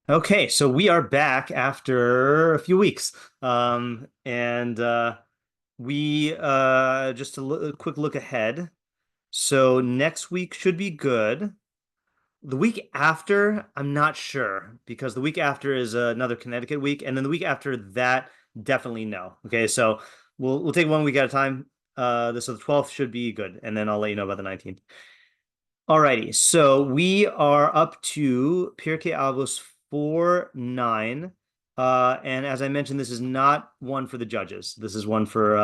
Okay, so we are back after a few weeks. And we just a quick look ahead. So next week should be good. The week after, I'm not sure because the week after is another Connecticut week, and then the week after that, definitely no. Okay, so we'll take one week at a time. So the 12th should be good, and then I'll let you know about the 19th. Alrighty, so we are up to Pirkei Avos 4:9. And as I mentioned, this is not one for the judges. This is one for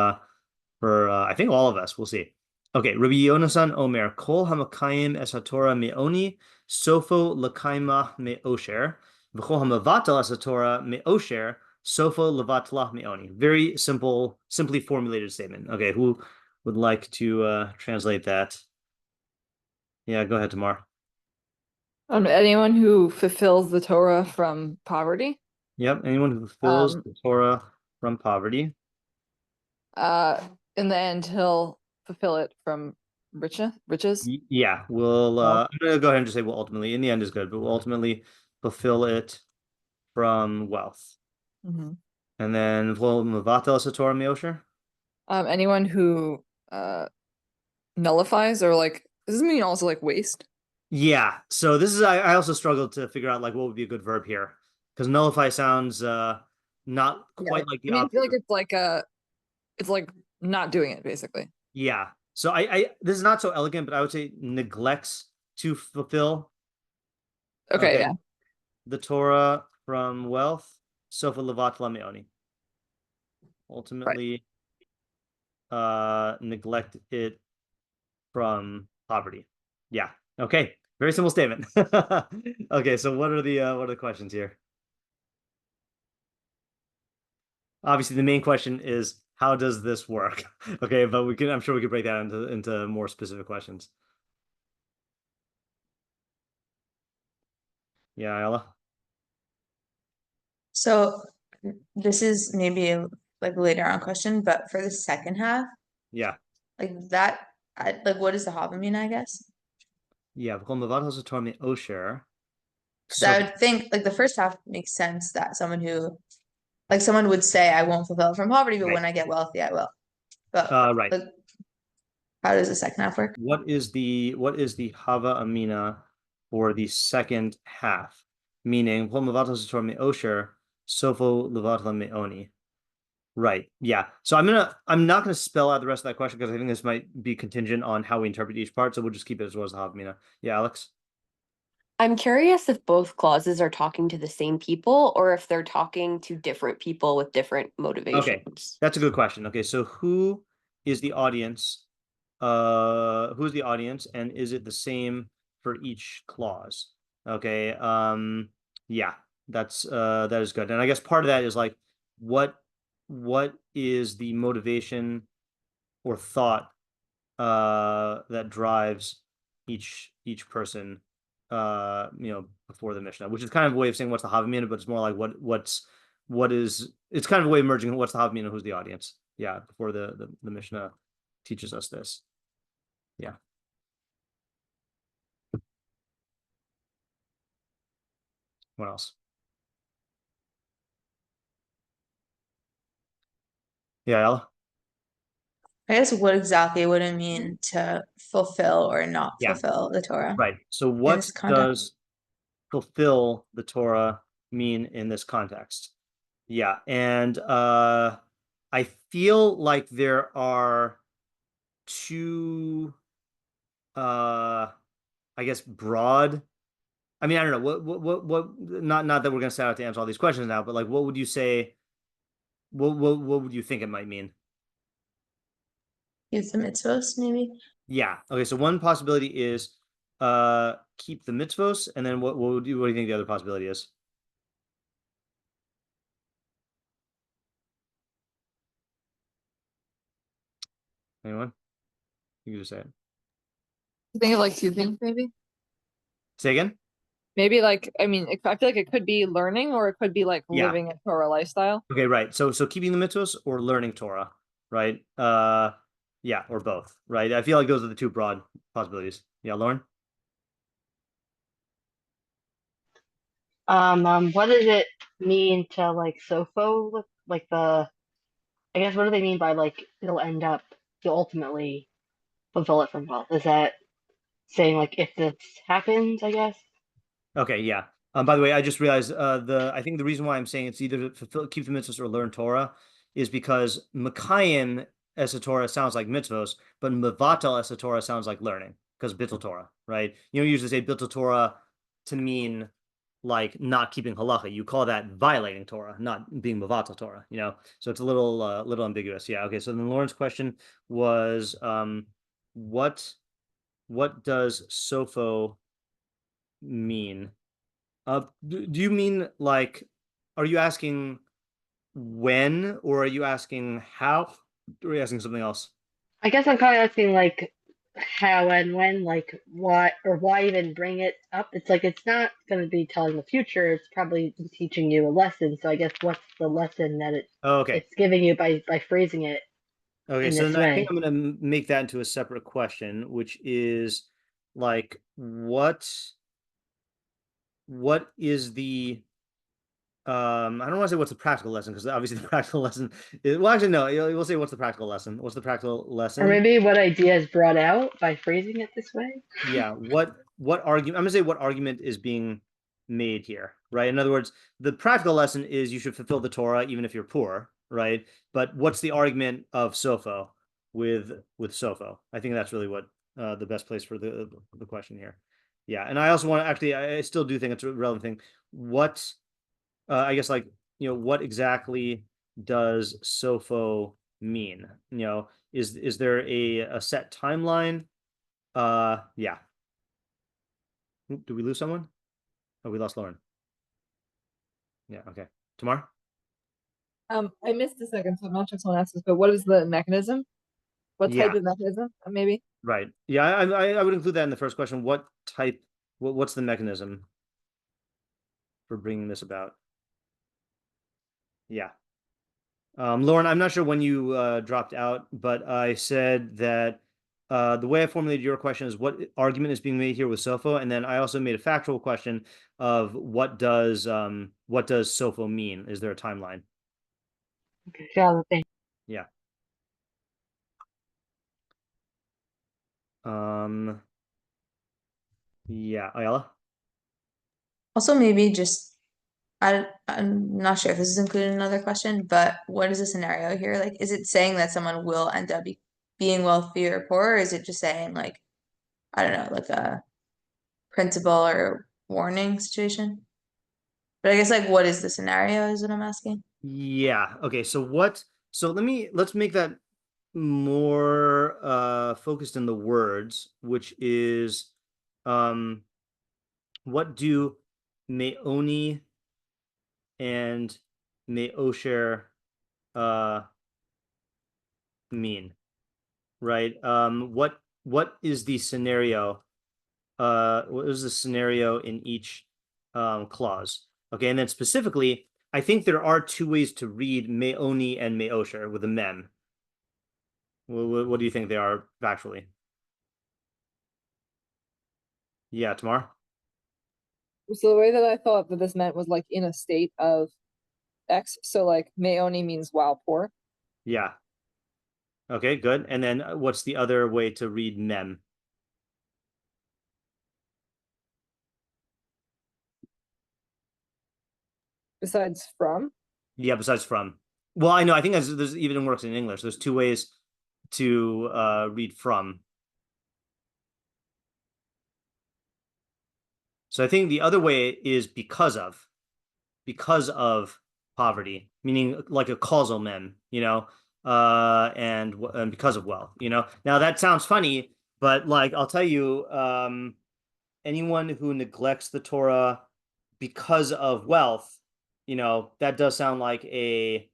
I think all of us. We'll see. Okay, Rabbi Yonasan Omer, Kol Hamakayim Es HaTorah Me'oni, Sofo Lakaima Me'osher, V'chol Hamavatal Es HaTorah Me'osher, Sofo Levatlah Me'oni. Very simple, simply formulated statement. Okay, who would like to translate that? Yeah, go ahead, Tamar. Anyone who fulfills the Torah from poverty, Yep, anyone who fulfills um, the Torah from poverty. uh, in the end, he'll fulfill it from riches. Yeah, we'll Wealth. I'm gonna go ahead and just say we'll ultimately, in the end is good, but we'll ultimately fulfill it from wealth. Mhm. And then we'll Mavatel Sator Meosher. Anyone who nullifies or like does this mean also like waste? Yeah, so this is I also struggled to figure out like what would be a good verb here. Because nullify sounds not Yeah, quite like I the mean, I feel opposite like of it's like not doing it basically. yeah. So I this is not so elegant, but I would say neglects to fulfill. Okay, Okay. yeah, The Torah from wealth, Sofa Levat Lameoni. right. Ultimately, neglect it from poverty. Yeah. Okay. Very simple statement. Okay, so what are the questions here? Obviously, the main question is how does this work? Okay, but I'm sure we could break that into more specific questions. Yeah, Ayala? So this is maybe like a later on question, but for the second half, Yeah. like that, like what does the Hava mean, I guess? Yeah. Osher. Because So I would think like the first half makes sense that someone would say, I won't fulfill from poverty, but right. when I get wealthy, I will. But Right. like, how does the second half work? What is the Hava Amina for the second half? Meaning, Osher, Sofo Levatla Meoni. Right. Yeah. So I'm not gonna spell out the rest of that question because I think this might be contingent on how we interpret each part. So we'll just keep it as well as the Hava Amina. Yeah, Alex. I'm curious if both clauses are talking to the same people or if they're talking to different people with different Okay. motivations. That's a good question. Okay, so is the audience? Who's the audience, and is it the same for each clause? Okay. Yeah, that is good. And I guess part of that is like what what is the motivation or thought that drives each person before the Mishnah, which is kind of a way of saying what's the Havamina, but it's more like what is it's kind of a way of merging what's the Havamina, who's the audience. Yeah, before the Mishnah teaches us this. Yeah. What else? Yeah, Ella? I guess what exactly would it mean to fulfill or not Yeah, fulfill the Torah right. So in what this context? does fulfill the Torah mean in this context? Yeah, and I feel like there are two I guess broad. I mean, I don't know what not that we're gonna set out to answer all these questions now, but like what would you say what would you think it might mean? Use the mitzvos, maybe? Yeah. Okay, so one possibility is keep the mitzvos, and then what do you think the other possibility is? Anyone? You can just say it. I think of like two things maybe. Say again? Maybe like I mean, I feel like it could be learning or it could be like Yeah. living a Torah lifestyle. Okay, right. So keeping the mitzvos or learning Torah, right? Yeah, or both, right? I feel like those are the two broad possibilities. Yeah, Lauren? What does it mean to like sopho look like I guess what do they mean by like you'll ultimately fulfill it from wealth? Is that saying like if this happens, I guess? Okay, yeah. By the way, I just realized I think the reason why I'm saying it's either to fulfill, keep the mitzvahs or learn Torah is because Mekayim as a Torah sounds like mitzvos, but Mevatel as a Torah sounds like learning because Bittul Torah, right? You don't usually say Bittul Torah to mean like not keeping halacha. You call that violating Torah, not being Mevatel Torah, So it's a little ambiguous. Yeah. Okay. So then Lauren's question was what does Sopho mean? Do you mean like, are you asking when, or are you asking how, or are you asking something else? I guess I'm kind of asking like how and when, like why or why even bring it up. It's like it's not going to be telling the future. It's probably teaching you a lesson. So I guess what's the lesson that Oh, okay. it's giving you by phrasing it Okay, in so this then I think way? I'm going to make that into a separate question, which is like, what is the I don't want to say what's the practical lesson, because obviously the practical lesson is, well, actually, no, we'll say what's the practical lesson. What's the practical lesson? Or maybe what idea is brought out by phrasing it this way? Yeah, what argument, I'm gonna say what argument is being made here, right? In other words, the practical lesson is you should fulfill the Torah even if you're poor, right? But what's the argument of Sopho with Sopho? I think that's really what the best place for the question here. Yeah, and I also want to actually, I still do think it's a relevant thing. What I guess like, what exactly does Sopho mean? Is there a set timeline? Yeah. Do we lose someone? Oh, we lost Lauren. Yeah, okay. Tamar? I missed a second, so I'm not sure if someone asked this, but what is the mechanism? What type Yeah, of mechanism, maybe? right. Yeah, I would include that in the first question. What's the mechanism for bringing this about? Yeah. Lauren, I'm not sure when you dropped out, but I said that the way I formulated your question is what argument is being made here with Sopho, and then I also made a factual question of what does Sopho mean? Is there a timeline? Okay, got it. Yeah. Yeah, Ayala? Also, maybe just I'm not sure if this is included in another question, but what is the scenario here? Like, is it saying that someone will end up being wealthy or poor, or is it just saying like, I don't know, like a principle or warning situation? But I guess like what is the scenario is what I'm asking. Yeah. Okay. So let's make that more focused in the words, which is what do Meoni and Meosher mean? Right? What is the scenario? What is the scenario in each clause? Okay, and then specifically, I think there are two ways to read Meoni and Meosher with a mem. What do you think they are factually? Yeah, Tamar? So the way that I thought that this meant was like in a state of X. So like Meoni means while poor. Yeah. Okay, good. And then what's the other way to read mem? Besides from. Yeah, besides from. Well, I know. I think there's even works in English. There's two ways to read from. So I think the other way is because of poverty, meaning like a causal mem, and because of wealth, Now that sounds funny, but like I'll tell you, anyone who neglects the Torah because of wealth, that does sound like like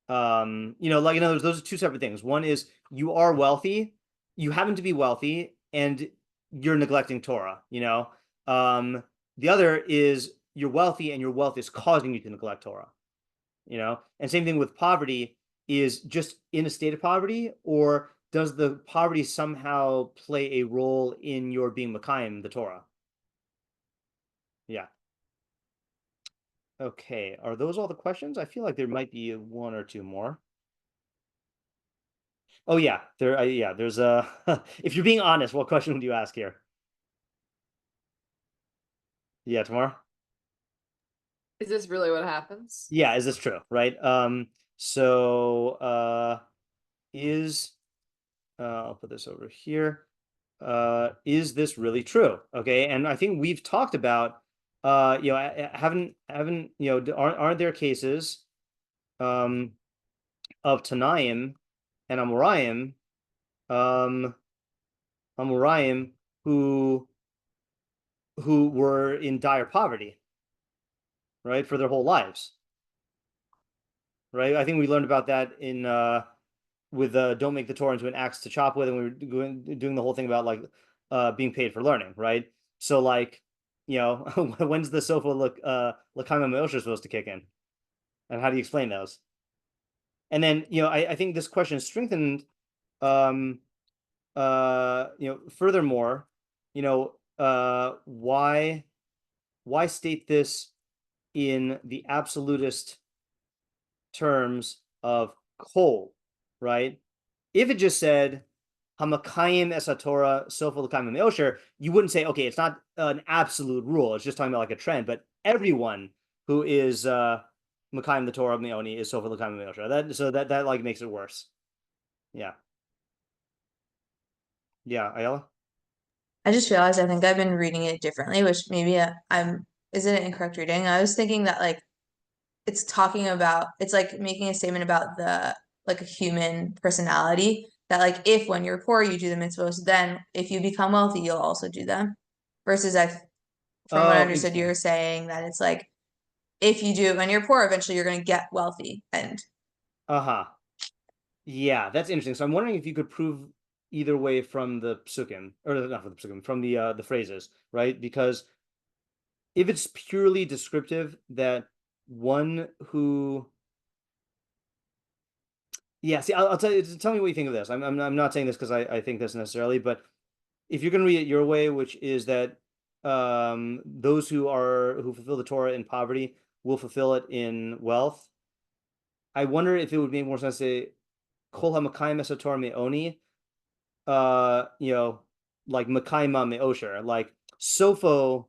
in other words, those are two separate things. One is you are wealthy, you happen to be wealthy, and you're neglecting Torah, The other is you're wealthy and your wealth is causing you to neglect Torah, And same thing with poverty is just in a state of poverty, or does the poverty somehow play a role in your being Mekayim, the Torah? Yeah. Okay, are those all the questions? I feel like there might be one or two more. Oh yeah, there's a. If you're being honest, what question would you ask here? Yeah, tomorrow. Is this really what happens? Yeah, is this true? Right. So I'll put this over here. Is this really true? Okay, and I think we've talked about haven't aren't there cases of Tanaim and Amoraim who were in dire poverty, right, for their whole lives, right? I think we learned about that in with don't make the Torah into an axe to chop with, and we were doing the whole thing about like being paid for learning, right? So like, when's the sofa l'kaima me'osher supposed to kick in, and how do you explain those? And then I think this question is strengthened furthermore, why state this in the absolutist terms of kol, right? If it just said hamakayim es Torah sofa l'kaim me'osher, you wouldn't say, okay, it's not an absolute rule, it's just talking about like a trend, but everyone who is makayim the Torah me'oni is sofa l'kaim me'osher. That like makes it worse. Yeah. Ayala? I just realized I think I've been reading it differently, which maybe is it an incorrect reading? I was thinking that like it's like making a statement about like a human personality, that like if when you're poor you do the mitzvahs, then if you become wealthy you'll also do them. Versus from what I understood, you were saying that it's like if you do it when you're poor, eventually you're going to get wealthy. And yeah, that's interesting. So I'm wondering if you could prove either way from the psukim, or not from the psukim, from the phrases, right? Because if it's purely descriptive, that one who, see, I'll tell you. Tell me what you think of this. I'm not saying this because I think this necessarily, but if you're going to read it your way, which is that those who fulfill the Torah in poverty will fulfill it in wealth, I wonder if it would make more sense to say kol hamakayim es Torah me'oni, like makaima me'osher, like sofo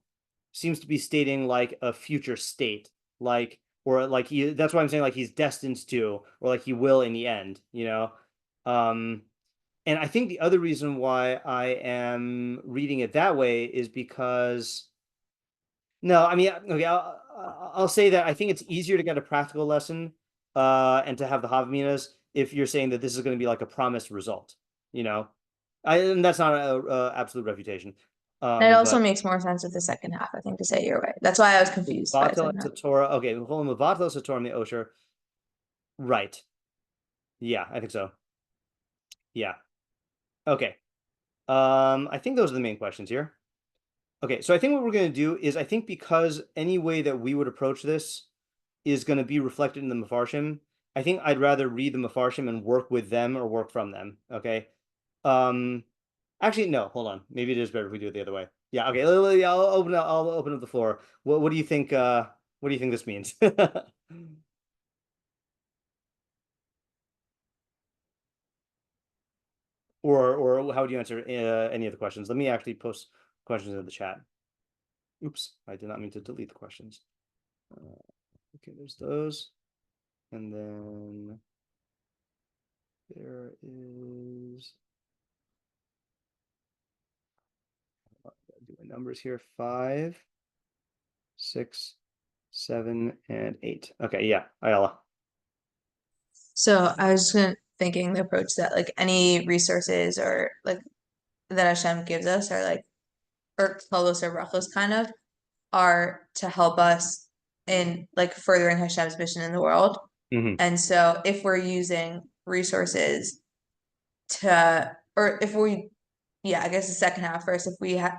seems to be stating like a future state, like, or like that's why I'm saying like he's destined to, or like he will in the end, and I think the other reason why I am reading it that way is because, no, I mean, okay, I'll say that I think it's easier to get a practical lesson and to have the Havminas if you're saying that this is going to be like a promised result, and that's not an absolute refutation. It also makes more sense with the second half, I think, to say your way. That's why I was confused. Torah. Okay, Torah me'osher. Right. Yeah, I think so. Yeah. Okay. I think those are the main questions here. Okay, so I think what we're going to do is, I think because any way that we would approach this is going to be reflected in the Mefarshim, I think I'd rather read the Mefarshim and work with them or work from them. Okay. Actually, no, hold on. Maybe it is better if we do it the other way. Yeah, okay. I'll open up the floor. What do you think? What do you think this means? Or how would you answer any of the questions? Let me actually post questions in the chat. Oops, I did not mean to delete the questions. Okay, there's those. And then there is, do my numbers here, 5, 6, 7, and 8. Okay, yeah, Ayala. So I was just thinking the approach that like any resources or like that Hashem gives us are like, or kolos or brachos kind of, are to help us in like furthering Hashem's mission in the world. And so if we're using resources I guess the second half first, if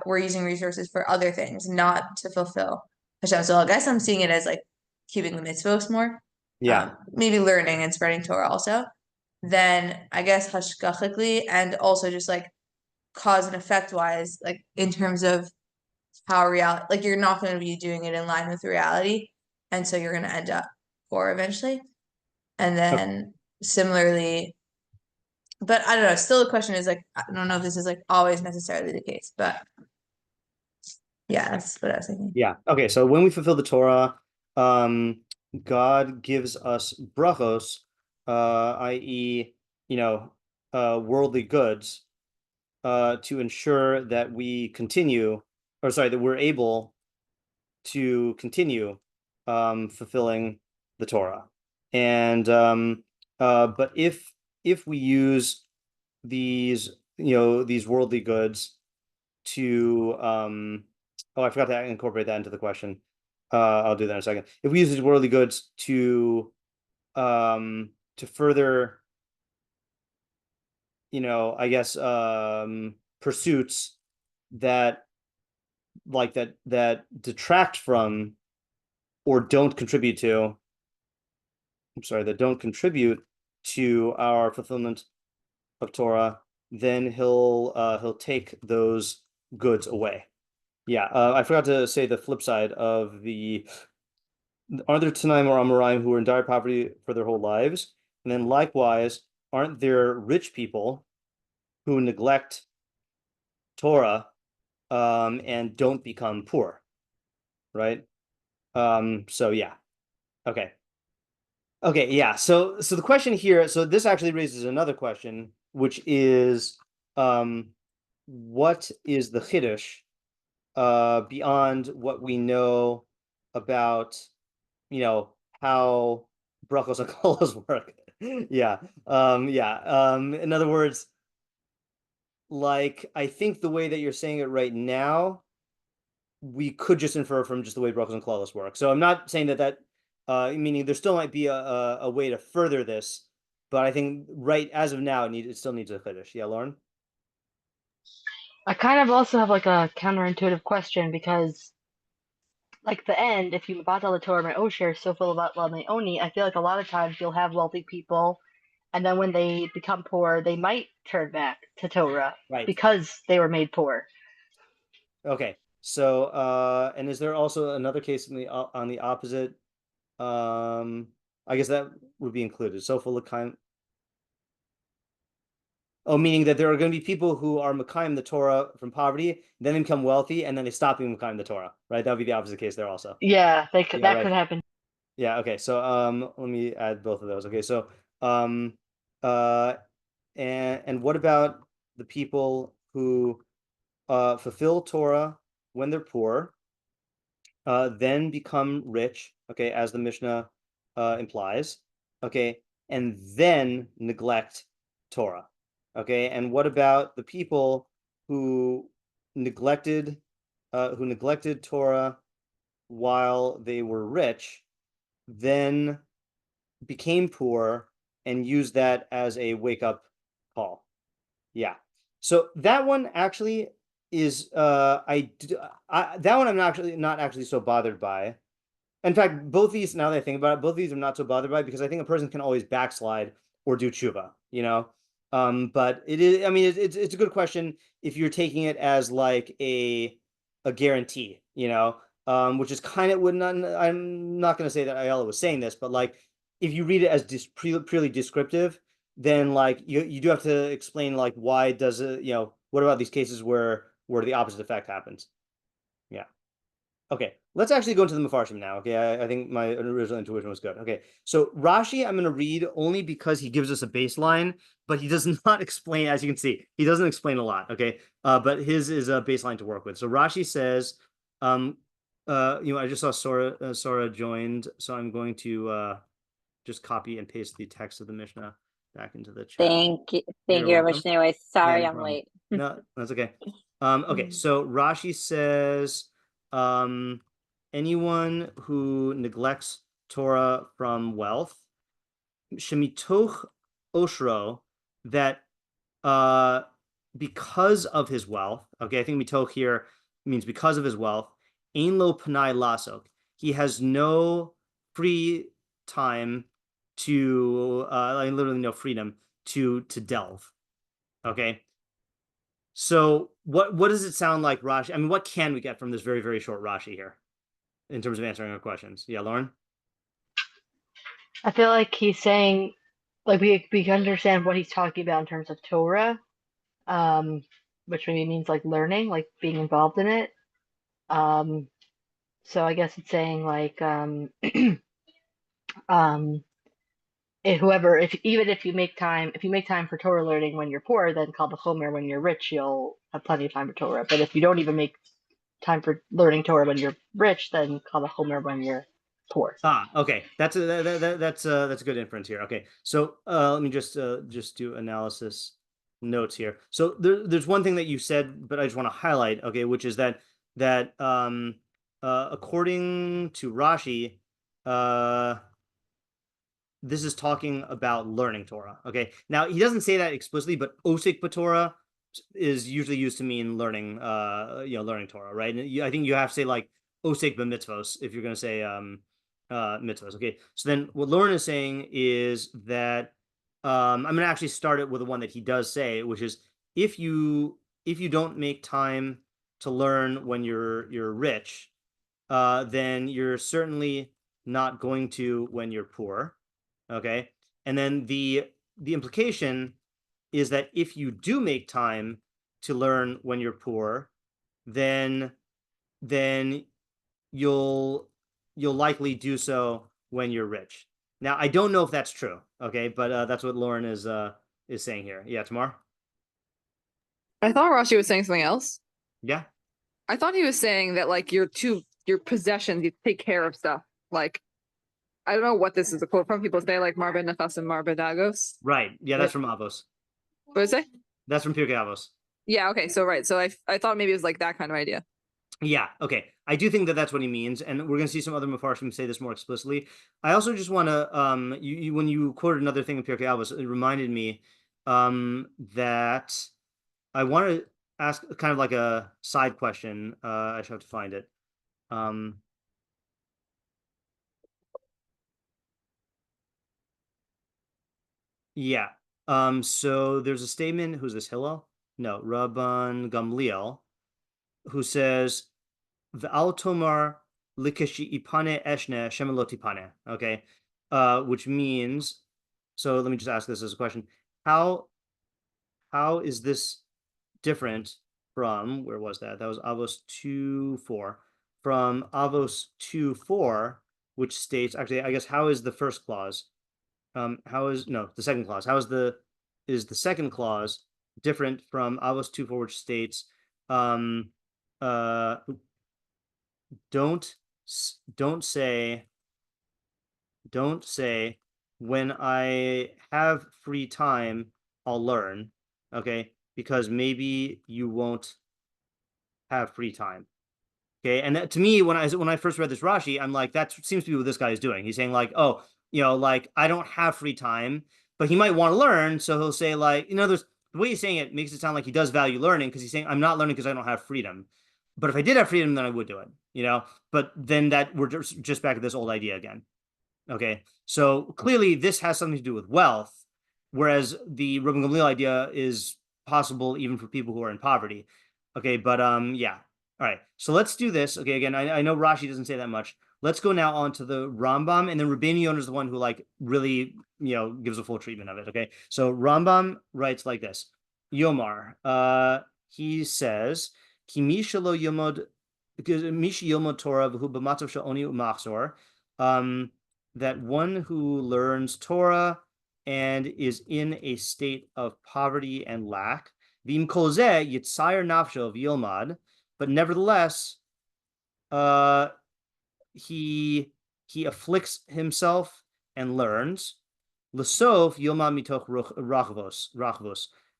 we're using resources for other things, not to fulfill Hashem. So I guess I'm seeing it as like keeping the mitzvos more. Yeah. Maybe learning and spreading Torah also. Then I guess hashgachically, and also just like cause and effect wise, like in terms of how reality, like you're not going to be doing it in line with reality. and so you're going to end up poor eventually. And then similarly, but I don't know, still the question is like, I don't know if this is like always necessarily the case, but yeah, that's what I was thinking. Yeah. Okay. So when we fulfill the Torah, God gives us brachos, i.e., worldly goods, to ensure that we continue, or sorry, that we're able to continue fulfilling the Torah. And but if we use these worldly goods to I forgot to incorporate that into the question. I'll do that in a second. If we use these worldly goods to further, I guess, pursuits that detract from or don't contribute to, that don't contribute to our fulfillment of Torah, then he'll take those goods away. Yeah, I forgot to say the flip side of aren't there Tanaim or Amoraim who are in dire poverty for their whole lives? And then likewise, aren't there rich people who neglect Torah and don't become poor, right? So yeah. Okay, yeah. So the question here, so this actually raises another question, which is what is the chiddush beyond what we know about how brachos and kolos work? In other words, like, I think the way that you're saying it right now, we could just infer from just the way brachos and kolos work. So I'm not saying that meaning there still might be a way to further this, but I think right as of now it still needs a chiddush. Yeah, Lauren? I kind of also have like a counterintuitive question, because like the end, if you batal the Torah my osher, so full about la meoni, I feel like a lot of times you'll have wealthy people, and then when they become poor, they might turn back to Torah, right, because they were made poor. Okay, so and is there also another case on the opposite? I guess that would be included. So for L'chaim. Oh, meaning that there are going to be people who are Mekayim the Torah from poverty, then they become wealthy, and then they stop being Mekayim the Torah, right? That would be the opposite case there also. Yeah, that could happen. Yeah, okay. So let me add both of those. Okay, so and what about the people who fulfill Torah when they're poor, then become rich, okay, as the Mishnah implies, okay, and then neglect Torah? Okay, and what about the people who neglected Torah while they were rich, then became poor and used that as a wake-up call? Yeah. So that one actually is that one I'm not actually so bothered by. In fact, both these, now that I think about it, both of these I'm not so bothered by, because I think a person can always backslide or do tshuva, but it is, I mean, it's a good question if you're taking it as like a guarantee, which is kind of I'm not going to say that Ayala was saying this, but like if you read it as purely descriptive, then like you do have to explain like why does it, what about these cases where the opposite effect happens? Yeah. Okay, let's actually go into the Mefarshim now. Okay, I think my original intuition was good. Okay, so Rashi I'm going to read only because he gives us a baseline, but he does not explain, as you can see, he doesn't explain a lot. Okay, but his is a baseline to work with. So Rashi says, I just saw Sora joined, so I'm going to just copy and paste the text of the Mishnah back into the chat. Thank you very much. Anyway, sorry I'm late. No, that's okay. Okay, so Rashi says, anyone who neglects Torah from wealth, shemitoch oshro, that because of his wealth, okay, I think mitoch here means because of his wealth, ein lo panai lasok, he has no free time to literally no freedom to delve. Okay, so what does it sound like Rashi? I mean, what can we get from this very, very short Rashi here in terms of answering our questions? Yeah, Lauren? I feel like he's saying, like we can understand what he's talking about in terms of Torah, which maybe means like learning, like being involved in it. So I guess it's saying like if you make time for Torah learning when you're poor, then kal v'chomer when you're rich, you'll have plenty of time for Torah. But if you don't even make time for learning Torah when you're rich, then kal v'chomer when you're poor. Okay, that's a good inference here. Okay, so let me just do analysis notes here. So there's one thing that you said, but I just want to highlight, okay, which is that according to Rashi, this is talking about learning Torah. Okay, now he doesn't say that explicitly, but osik b'Torah is usually used to mean learning, learning Torah, right? And I think you have to say like osik b'mitzvos if you're going to say mitzvahs. Okay, so then what Lauren is saying is that I'm going to actually start it with the one that he does say, which is if you don't make time to learn when you're rich, then you're certainly not going to when you're poor. Okay, and then the implication is that if you do make time to learn when you're poor, then you'll likely do so when you're rich. Now, I don't know if that's true, okay, but that's what Lauren is saying here. Yeah, Tamar? I thought Rashi was saying something else. Yeah. I thought he was saying that like your possessions, you take care of stuff. Like, I don't know what this is a quote from. People say like Marbe Nefas and Marbe Dagos. Right. Yeah, that's from Avos. What did it say? That's from Pirkei Avos. Yeah, okay, so right. So I thought maybe it was like that kind of idea. Yeah, okay. I do think that that's what he means, and we're going to see some other Mefarshim say this more explicitly. I also just want to, you when you quoted another thing in Pirkei Avos, it reminded me that I want to ask kind of like a side question. I just have to find it. Yeah. So there's a statement. Who's this? Hillel? No, Rabban Gamliel, who says, "V'al tomar likeshi ipane eshne shemelotipane." Okay, which means. So let me just ask this as a question: How is this different from where was that? That was Avos 2:4. From Avos 2:4, which states actually, I guess, how is the first clause? How is the second clause? How is the second clause different from Avos 2:4, which states don't say when I have free time I'll learn, okay, because maybe you won't have free time. Okay, and that, to me, when I first read this Rashi, I'm like, that seems to be what this guy is doing. He's saying like, oh, like I don't have free time, but he might want to learn, so he'll say like, the way he's saying it makes it sound like he does value learning because he's saying I'm not learning because I don't have freedom. But if I did have freedom, then I would do it, But then that we're just back at this old idea again. Okay, so clearly this has something to do with wealth, whereas the Rabban Gamliel idea is possible even for people who are in poverty. Okay, but yeah. All right, so let's do this. Okay, again, I know Rashi doesn't say that much. Let's go now on to the Rambam, and then Rabbeinu Yonah is the one who like really, gives a full treatment of it. Okay, so Rambam writes like this: Yomar, he says, Ki mishalo yomod, because mishi yomod Torah v'hu b'matzav sha'oni u'machzor, that one who learns Torah and is in a state of poverty and lack, v'im kol zeh yitzayir nafsho v'yilmad, but nevertheless, he afflicts himself and learns. L'sof yilmad mitoch rachvos.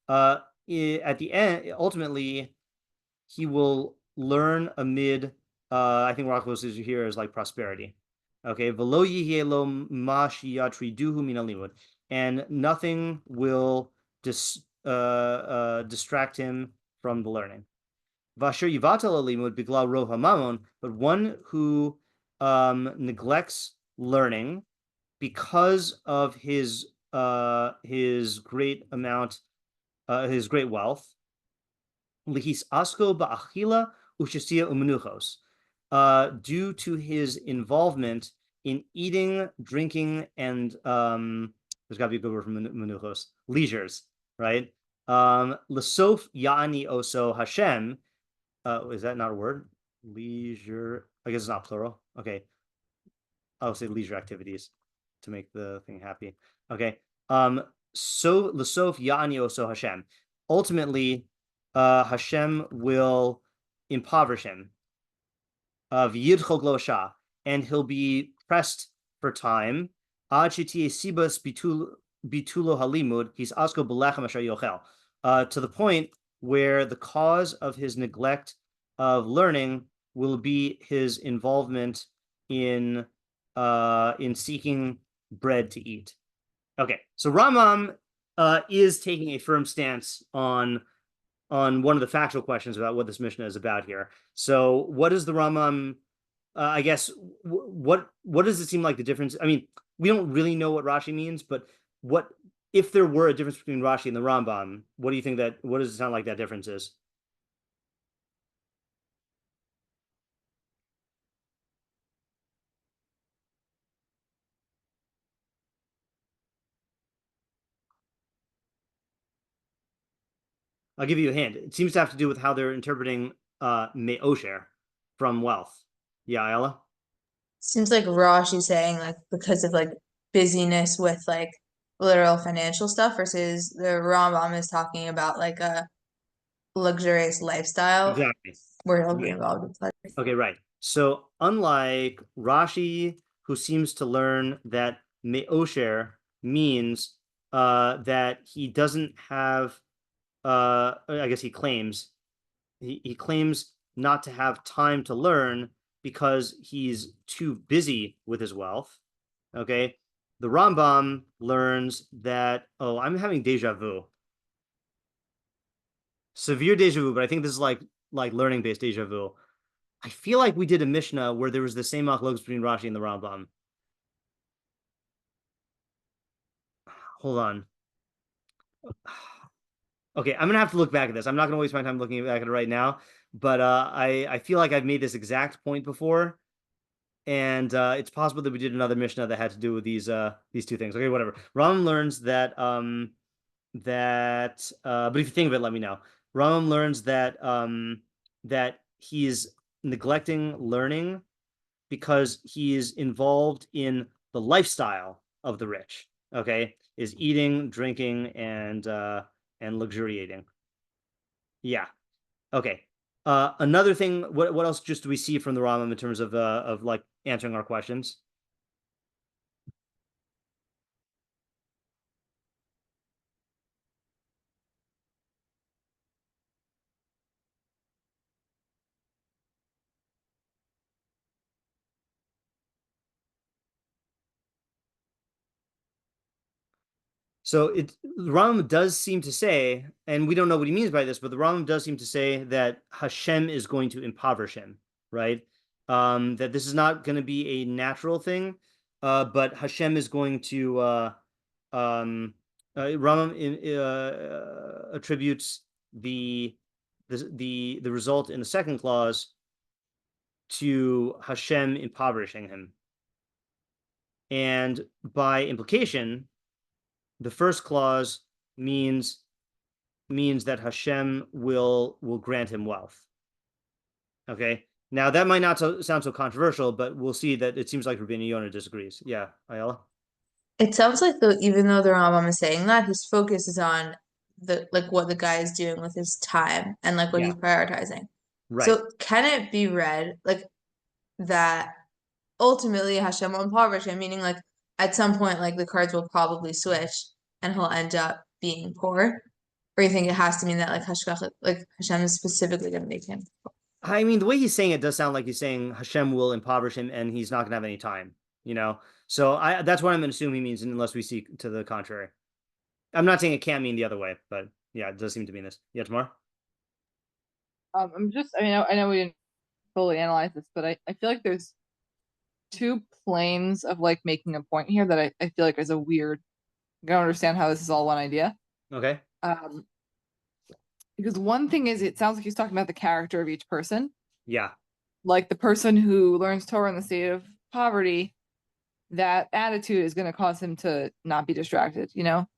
At the end, ultimately, he will learn amid. I think rachvos is here is like prosperity. Okay, v'lo yihye lo ma shiyatriduhu min halimud, and nothing will distract him from the learning. Vasher yivatal halimud biglal rov hamamon, but one who neglects learning because of his great amount, his great wealth, lihis asko ba'achila ushasiya umenuchos, due to his involvement in eating, drinking, and there's got to be a good word from menuchos, leisures, right? L'sof ya'ani oso Hashem. Is that not a word? Leisure. I guess it's not plural. Okay. I'll say leisure activities to make the thing happy. Okay. So l'sof ya'ani oso Hashem. Ultimately, Hashem will impoverish him. V'yidchol lo shah, and he'll be pressed for time. Ad shetiye sibas bitulo halimud, he's asko b'lechem asher yochel. To the point where the cause of his neglect of learning will be his involvement in seeking bread to eat. Okay, so Rambam is taking a firm stance on one of the factual questions about what this mishnah is about here. So what is the Rambam, I guess, what does it seem like the difference? I mean, we don't really know what Rashi means, but what if there were a difference between Rashi and the Rambam, what do you think what does it sound like that difference is? I'll give you a hint. It seems to have to do with how they're interpreting me'osher, from wealth. Yeah, Ella? Seems like Rashi saying like because of like busyness with like literal financial stuff versus the Rambam is talking about like a luxurious lifestyle Exactly. where he'll be involved in pleasure. Okay, right. So unlike Rashi, who seems to learn that me'osher means that he doesn't have, I guess he claims not to have time to learn because he's too busy with his wealth. Okay. The Rambam learns that, I'm having deja vu. Severe deja vu, but I think this is like learning based deja vu. I feel like we did a mishnah where there was the same machlokes between Rashi and the Rambam. Hold on. Okay, I'm gonna have to look back at this. I'm not gonna waste my time looking back at it right now, but I feel like I've made this exact point before, and it's possible that we did another mishnah that had to do with these two things. Okay, whatever. Rambam learns that but if you think of it, let me know. Rambam learns that that he's neglecting learning because he is involved in the lifestyle of the rich. Okay, is eating, drinking, and luxuriating. Yeah. Okay. Another thing. What else just do we see from the Rambam in terms of like answering our questions? So the Rambam does seem to say, and we don't know what he means by this, but the Rambam does seem to say that Hashem is going to impoverish him, right? That this is not going to be a natural thing, but Hashem is going to. Rambam attributes the result in the second clause to Hashem impoverishing him, and by implication, the first clause means that Hashem will grant him wealth. Okay. Now that might not sound so controversial, but we'll see that it seems like Rabbeinu Yonah disagrees. Yeah, Ayala? It sounds like even though the Rambam is saying that, his focus is on what the guy is doing with his time and like what he's prioritizing. Right. So can it be read like that ultimately Hashem will impoverish him, meaning like at some point like the cards will probably switch and he'll end up being poor? Or you think it has to mean that like Hashem is specifically going to make him poor? I mean, the way he's saying it does sound like he's saying Hashem will impoverish him and he's not going to have any time, So that's what I'm going to assume he means unless we see to the contrary. I'm not saying it can't mean the other way, but yeah, it does seem to mean this. Yeah, Tamar? I know we didn't fully analyze this, but I feel like there's two planes of like making a point here that I feel like is a weird. I don't understand how this is all one idea. Okay. Because one thing is, it sounds like he's talking about the character of each person. Yeah. Like the person who learns Torah in the state of poverty that attitude is going to cause him to not be distracted,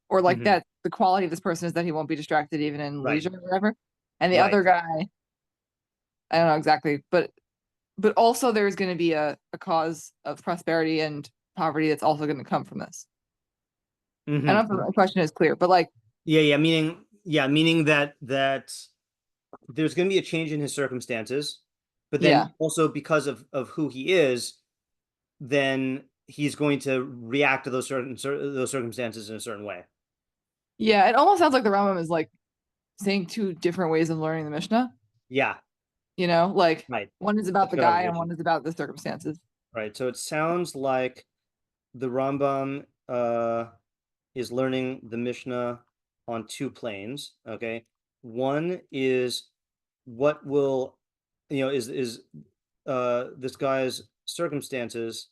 or like that the quality of this person is that he won't be distracted even in leisure or whatever. And the other guy, I don't know exactly, but also there's going to be a cause of prosperity and poverty that's also going to come from this. I don't know if the question is clear, but like meaning that there's going to be a change in his circumstances, but then also because of who he is, then he's going to react to those circumstances in a certain way. Yeah, it almost sounds like the Rambam is like saying two different ways of learning the Mishnah. Yeah. Like one is about the guy and one is about the circumstances. Right. So it sounds like the Rambam is learning the Mishnah on two planes. Okay. One is what will, is this guy's circumstances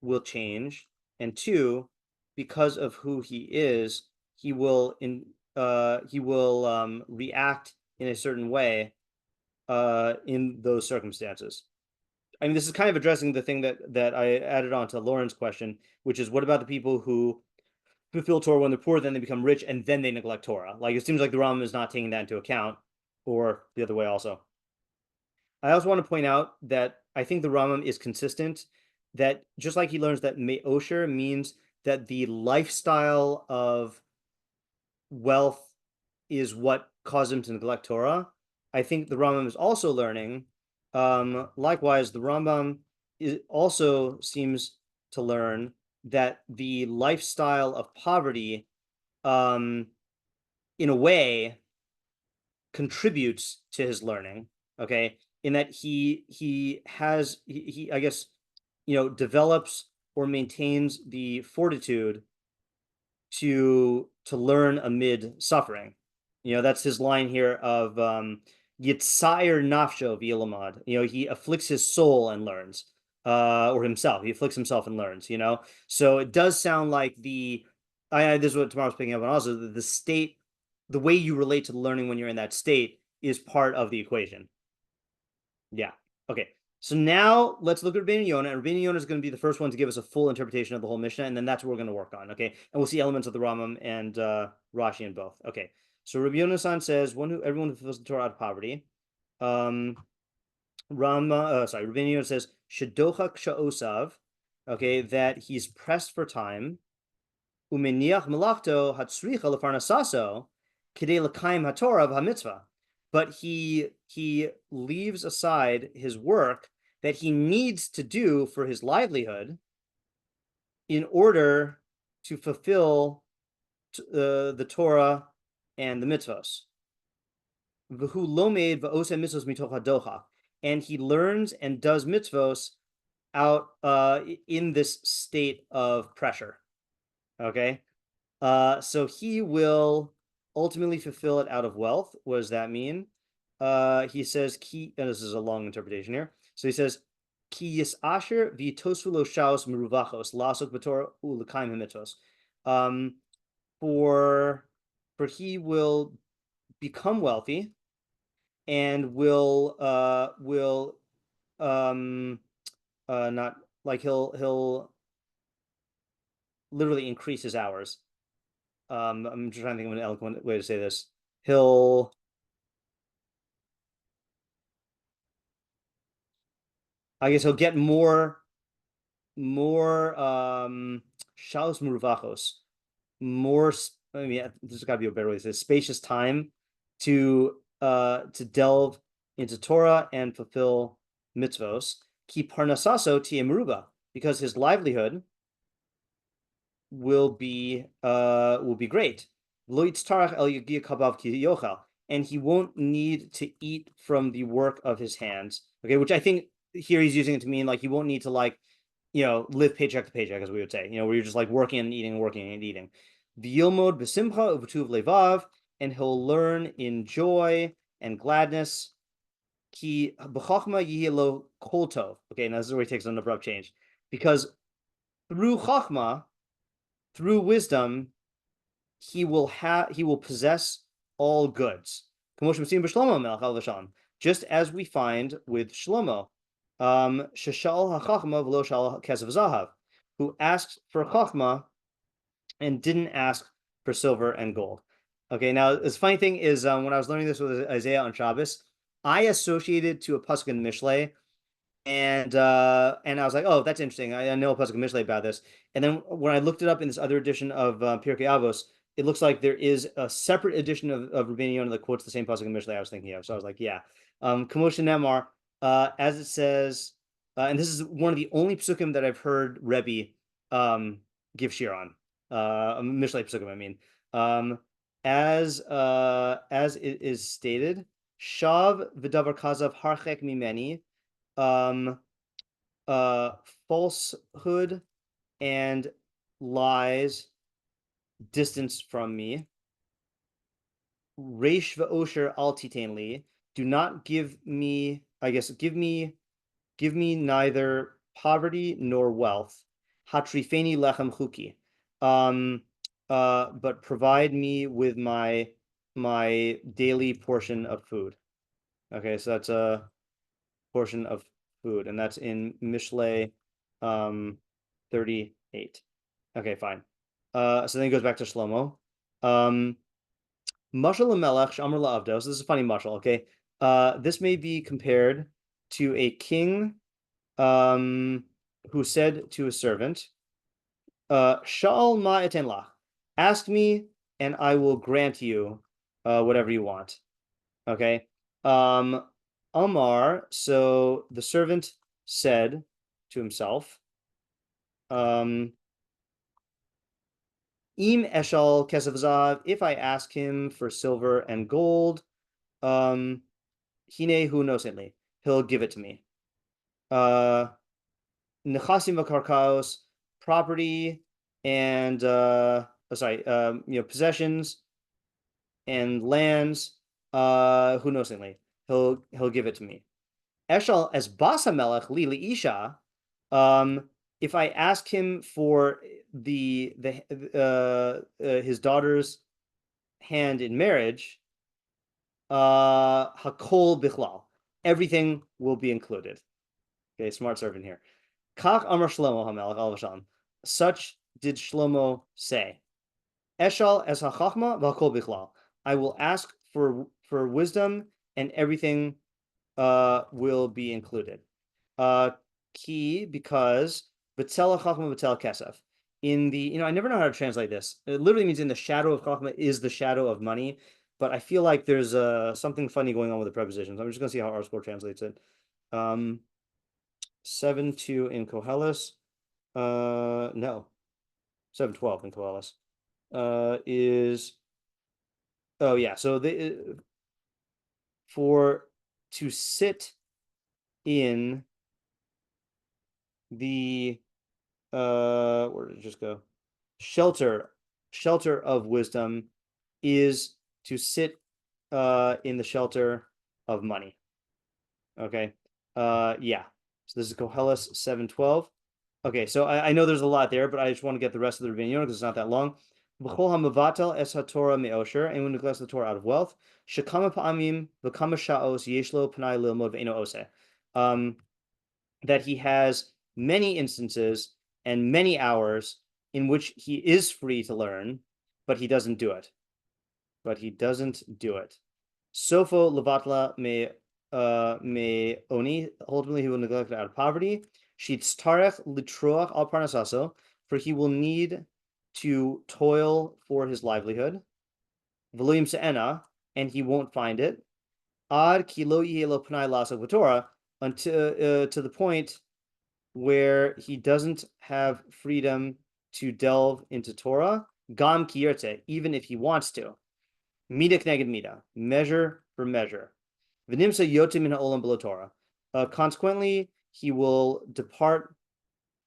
will change, and two, because of who he is, he will react in a certain way in those circumstances. I mean, this is kind of addressing the thing that I added on to Lauren's question, which is what about the people who fulfill Torah when they're poor, then they become rich, and then they neglect Torah? Like, it seems like the Rambam is not taking that into account, or the other way also. I also want to point out that I think the Rambam is consistent, that just like he learns that me'osher means that the lifestyle of wealth is what caused him to neglect Torah, I think the Rambam is also learning. Likewise, the Rambam also seems to learn that the lifestyle of poverty, in a way, contributes to his learning. Okay, in that he I guess, develops or maintains the fortitude to learn amid suffering. That's his line here of Yitzayir nafsho v'yilamad. He afflicts his soul and learns, or himself. He afflicts himself and learns. So it does sound like this is what tomorrow's picking up on also. The state, the way you relate to the learning when you're in that state is part of the equation. Yeah. Okay. So now let's look at Rabbeinu Yonah, and Rabbeinu Yonah is going to be the first one to give us a full interpretation of the whole Mishnah, and then that's what we're going to work on. Okay. And we'll see elements of the Rambam and Rashi in both. Okay. So Rabbi Yonah-san says, everyone who fulfills the Torah out of poverty. Rabbeinu Yonah says, Shedochak sha'osav, okay, that he's pressed for time. Umeniach melachto hatzricha lefarnasaso kidei l'kaim haTorah v'hamitzvah. But he leaves aside his work that he needs to do for his livelihood in order to fulfill the Torah and the mitzvos. V'hu lomed v'oseh mitzvos mitoch hadocha, and he learns and does mitzvos out in this state of pressure. Okay, so he will ultimately fulfill it out of wealth. What does that mean? He says and this is a long interpretation here. So he says ki yisasher v'yitosfu lo shaos meruvachos lasok b'torah u'lekaim hamitzvos. For he will become wealthy and will not like he'll literally increase his hours. I'm just trying to think of an eloquent way to say this. I guess he'll get more shalos muruvachos, more. I mean, there's got to be a better way to say this, spacious time to delve into Torah and fulfill mitzvos. Ki parnasaso tiye meruba, because his livelihood will be great. Lo yitztarach el yagia kabav ki yochel, and he won't need to eat from the work of his hands. Okay, which I think here he's using it to mean like he won't need to live paycheck to paycheck, as we would say, where you're just like working and eating, working and eating. V'yilmod b'simcha u'v'tuv levav, and he'll learn in joy and gladness. Ki b'chachma yihi lo kol tov. Okay, now this is where he takes an abrupt change, because through chachma, through wisdom, he will possess all goods. Just as we find with Shlomo, who asked for chokhmah and didn't ask for silver and gold. Okay, now the funny thing is when I was learning this with Isaiah on Shabbos, I associated to a pasuk in Mishlei, and I was like, oh, that's interesting. I know a pasuk in Mishlei about this. And then when I looked it up in this other edition of Pirkei Avos, it looks like there is a separate edition of Rabbeinu Yonah that quotes the same pasuk in Mishlei I was thinking of. So I was like, yeah. Kamosha Nemar, as it says, and this is one of the only psukim that I've heard Rebbe give shiur on. Mishlei psukim, I mean. As it is stated, Shav v'davar kazav harchek mimeni, falsehood and lies distance from me. Reish v'osher al titain li, do not give me, give me neither poverty nor wealth. Hatrifeni lechem chuki, but provide me with my daily portion of food. Okay, so that's a portion of food, and that's in Mishlei 38. Okay, fine. So then he goes back to Shlomo. Mashal Melech Shamar La'avdos. This is a funny mashal, okay? This may be compared to a king who said to a servant, Sha'al ma eten lach. Ask me, and I will grant you whatever you want. Okay. Amar, so the servant said to himself, Im eshal kesav zav, if I ask him for silver and gold, hine hu nosentli, he'll give it to me. Nechasim v'karkaos, property and possessions and lands, who nosentli, he'll give it to me. Eshal as basa melech li isha, if I ask him for his daughter's hand in marriage, hakol bichlal, everything will be included. Okay, smart servant here. Kach amar Shlomo hamelech al v'shalom. Such did Shlomo say. Eshal as hachachma v'hakol bichlal. I will ask for wisdom, and everything will be included. Key, because B'tzel Chachma B'tzel Kesef. In the, I never know how to translate this. It literally means in the shadow of Chachma is the shadow of money, but I feel like there's something funny going on with the prepositions. I'm just going to see how our score translates it. 7-2 in Koheles. No. 7-12 in Koheles. Is, oh yeah, so for to sit in the where did it just go? Shelter of wisdom is to sit in the shelter of money. Okay. Yeah. So this is Koheles 7:12. Okay, so I know there's a lot there, but I just want to get the rest of the Rabbeinu Yonah because it's not that long. B'chol ha'mevatel es ha'Torah me'osher, anyone who neglects the Torah out of wealth. Shekama pa'amim v'kama sha'os yeshlo p'nai lilmod ve'eno oseh. That he has many instances and many hours in which he is free to learn, but he doesn't do it. Sofo levatla me oni, ultimately he will neglect it out of poverty. Shitztarech litroach al parnasaso, for he will need to toil for his livelihood. V'loyim se'ena, and he won't find it. Ad ki lo yeh lo pnai lasok v'Torah, until to the point where he doesn't have freedom to delve into Torah. Gam ki yirteh, even if he wants to. Mida k'neged mida, measure for measure. V'nimsa yotim min ha'olam below Torah. Consequently, he will depart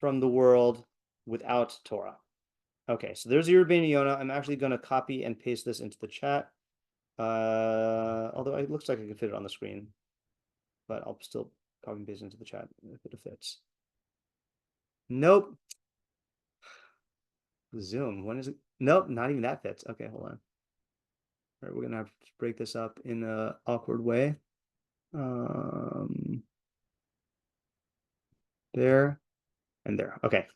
from the world without Torah. Okay, so there's your Rabbeinu Yonah. I'm actually going to copy and paste this into the chat. Although it looks like I can fit it on the screen, but I'll still copy and paste into the chat if it fits. Nope. Zoom. When is it? Nope, not even that fits. Okay, hold on. All right, we're gonna have to break this up in an awkward way. There and there. Okay.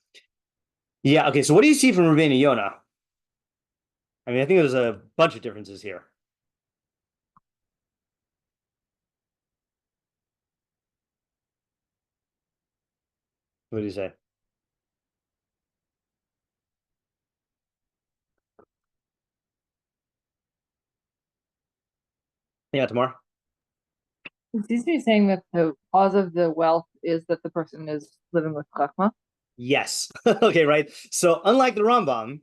Yeah, okay, so what do you see from Rabbeinu Yonah? I mean, I think there's a bunch of differences here. What do you say? Yeah, tomorrow. It seems to be saying that the cause of the wealth is that the person is living with chachma. Yes. Okay, right. So unlike the Rambam,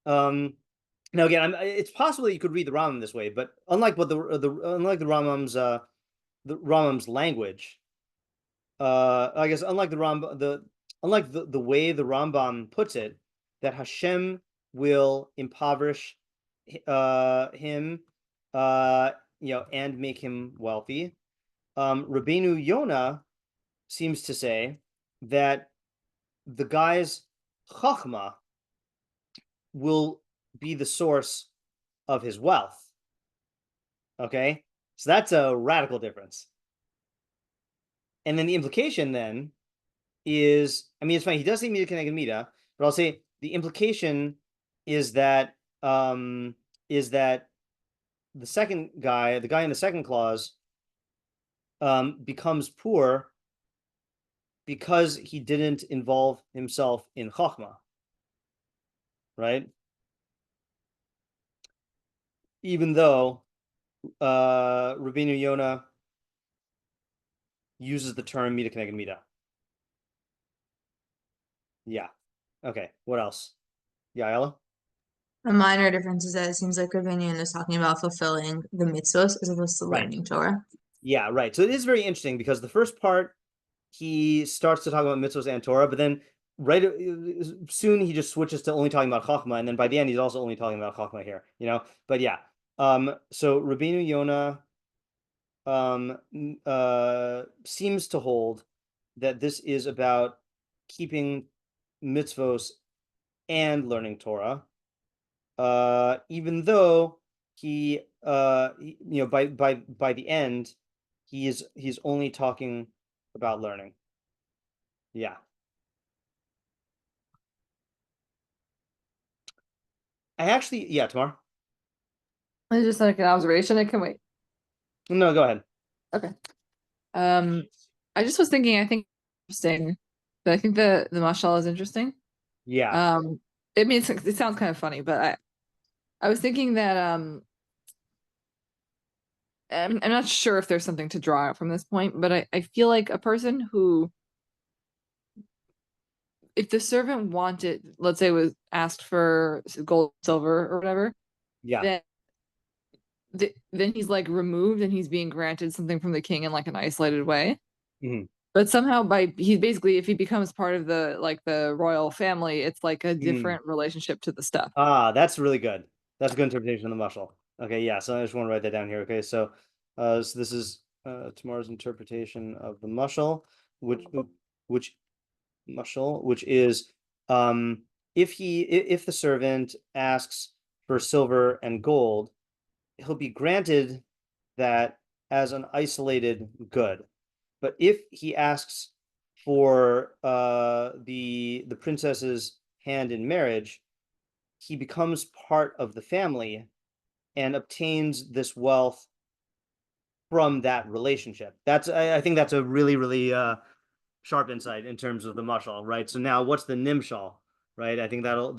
now again, it's possible that you could read the Rambam this way, but unlike what unlike the Rambam's language, I guess unlike the way the Rambam puts it, that Hashem will impoverish him, and make him wealthy. Rabbeinu Yonah seems to say that the guy's chachma will be the source of his wealth. Okay, so that's a radical difference. And then the implication then is, I mean, it's funny, he does say mida keneged mida, but I'll say the implication is that the second guy, the guy in the second clause, becomes poor because he didn't involve himself in chachma, right? Even though Rabbeinu Yonah uses the term mida keneged mida. Yeah. Okay. What else? Yeah, Ella? A minor difference is that it seems like Rabbeinu is talking about fulfilling the mitzvos as opposed to learning Torah. Yeah, right. So it is very interesting because the first part, he starts to talk about mitzvos and Torah, but then soon he just switches to only talking about chachma, and then by the end he's also only talking about chachma here, But yeah, so Rabbeinu Yonah seems to hold that this is about keeping mitzvos and learning Torah, even though he by the end he's only talking about learning. Yeah. Tomorrow. It's just like an observation. I can wait. No, go ahead. Okay. I just was thinking, I think interesting, but I think the mashal is interesting. Yeah. It sounds kind of funny, but I was thinking that I'm not sure if there's something to draw out from this point, but I feel like a person who, if the servant wanted, let's say, was asked for gold, silver, or whatever, Yeah. then he's like removed and he's being granted something from the king in like an isolated way. Mhm. But somehow he's basically, if he becomes part of the royal family, it's like a different relationship to the stuff. That's really good. That's a good interpretation of the mashal. Okay, yeah. So I just want to write that down here. Okay, so this is tomorrow's interpretation of the mashal, which is if the servant asks for silver and gold, he'll be granted that as an isolated good. But if he asks for the princess's hand in marriage, he becomes part of the family and obtains this wealth from that relationship. I think that's a really, really sharp insight in terms of the mashal, right? So now what's the nimshal, right? I think that'll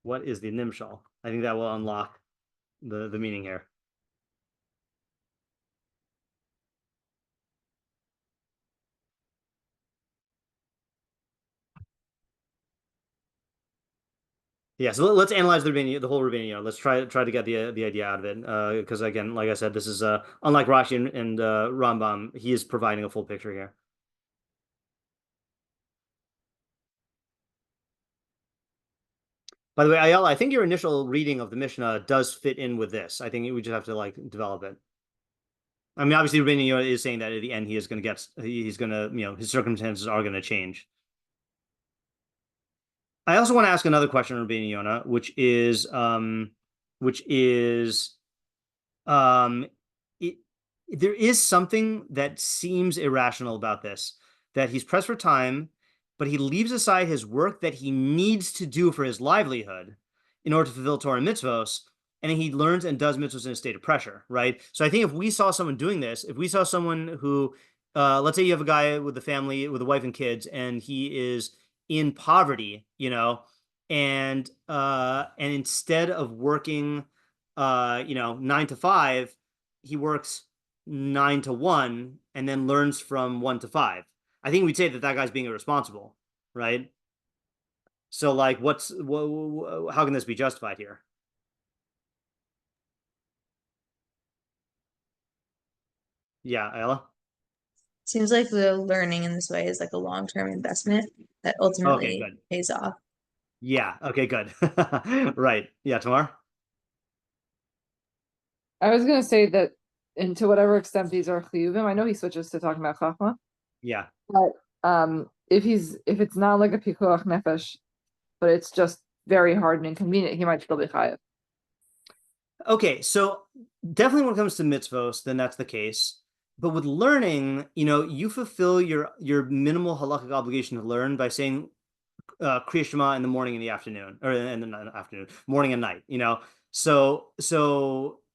what is the nimshal? I think that will unlock the meaning here. Yeah, so let's analyze the whole Rambam. Let's try to get the idea out of it, because again, like I said, this is unlike Rashi and Rambam. He is providing a full picture here. By the way, Ayala, I think your initial reading of the Mishnah does fit in with this. I think we just have to like develop it. I mean, obviously, Rabbeinu Yonah is saying that at the end he's going to his circumstances are going to change. I also want to ask another question on Rabbeinu Yonah, which is there is something that seems irrational about this, that he's pressed for time but he leaves aside his work that he needs to do for his livelihood in order to fulfill Torah and mitzvos, and he learns and does mitzvos in a state of pressure, right? So I think if we saw someone doing this, if we saw someone who, let's say you have a guy with a family, with a wife and kids, and he is in poverty, and instead of working, 9 to 5, he works 9 to 1 and then learns from 1 to 5. I think we'd say that guy's being irresponsible, right? So like, how can this be justified here? Yeah, Ayala? Seems like the learning in this way is like a long-term investment that ultimately pays off. Yeah, okay, good. Right. Yeah, Tamar? I was going to say that, and to whatever extent these are chiyuvim, I know he switches to talking about chachma. Yeah. But if it's not like a pikuach nefesh, but it's just very hard and inconvenient, he might still be chayav. Okay, so definitely when it comes to mitzvos, then that's the case. But with learning, you fulfill your minimal halakhic obligation to learn by saying Kriya Shema in the morning and the afternoon, or in the afternoon, morning and night. So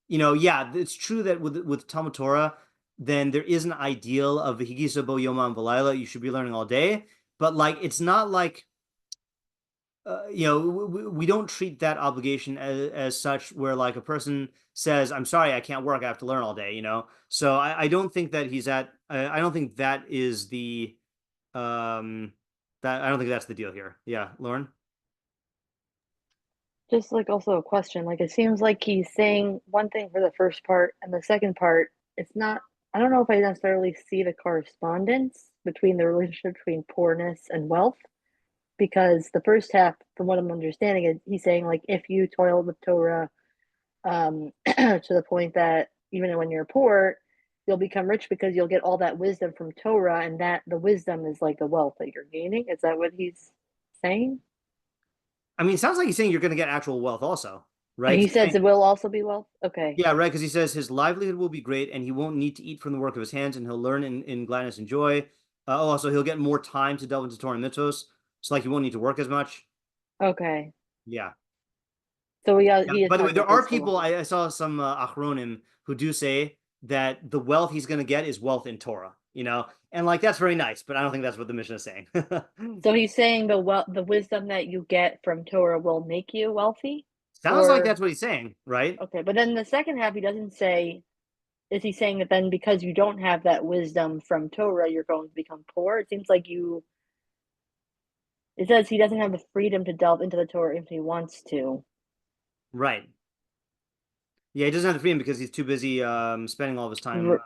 yeah, it's true that with Talmud Torah, then there is an ideal of v'higisa bo yoma v'layla. You should be learning all day, but like it's not like we don't treat that obligation as such where like a person says, I'm sorry, I can't work, I have to learn all day, So I don't think that I don't think that is the, I don't think that's the deal here. Yeah, Lauren? Just like also a question, like it seems like he's saying one thing for the first part and the second part, it's not, I don't know if I necessarily see the correspondence between the relationship between poorness and wealth. Because the first half, from what I'm understanding, is he's saying like if you toil with Torah to the point that even when you're poor, you'll become rich because you'll get all that wisdom from Torah, and that the wisdom is like the wealth that you're gaining. Is that what he's saying? I mean, it sounds like he's saying you're going to get actual wealth also, right? He says it will also be wealth? Okay. Yeah, right, because he says his livelihood will be great and he won't need to eat from the work of his hands and he'll learn in gladness and joy. Also, he'll get more time to delve into Torah and mitzvos. So like you won't need to work as much. Okay. Yeah. So by the way, there are people, I saw some achronim who do say that the wealth he's going to get is wealth in Torah, and like that's very nice, but I don't think that's what the Mishnah is saying. So he's saying the wisdom that you get from Torah will make you wealthy? Sounds like that's what he's saying, right? Okay, but then the second half he doesn't say, is he saying that then because you don't have that wisdom from Torah, you're going to become poor? It seems like it says he doesn't have the freedom to delve into the Torah if he wants to. Right. Yeah, he doesn't have the freedom because he's too busy spending all of his time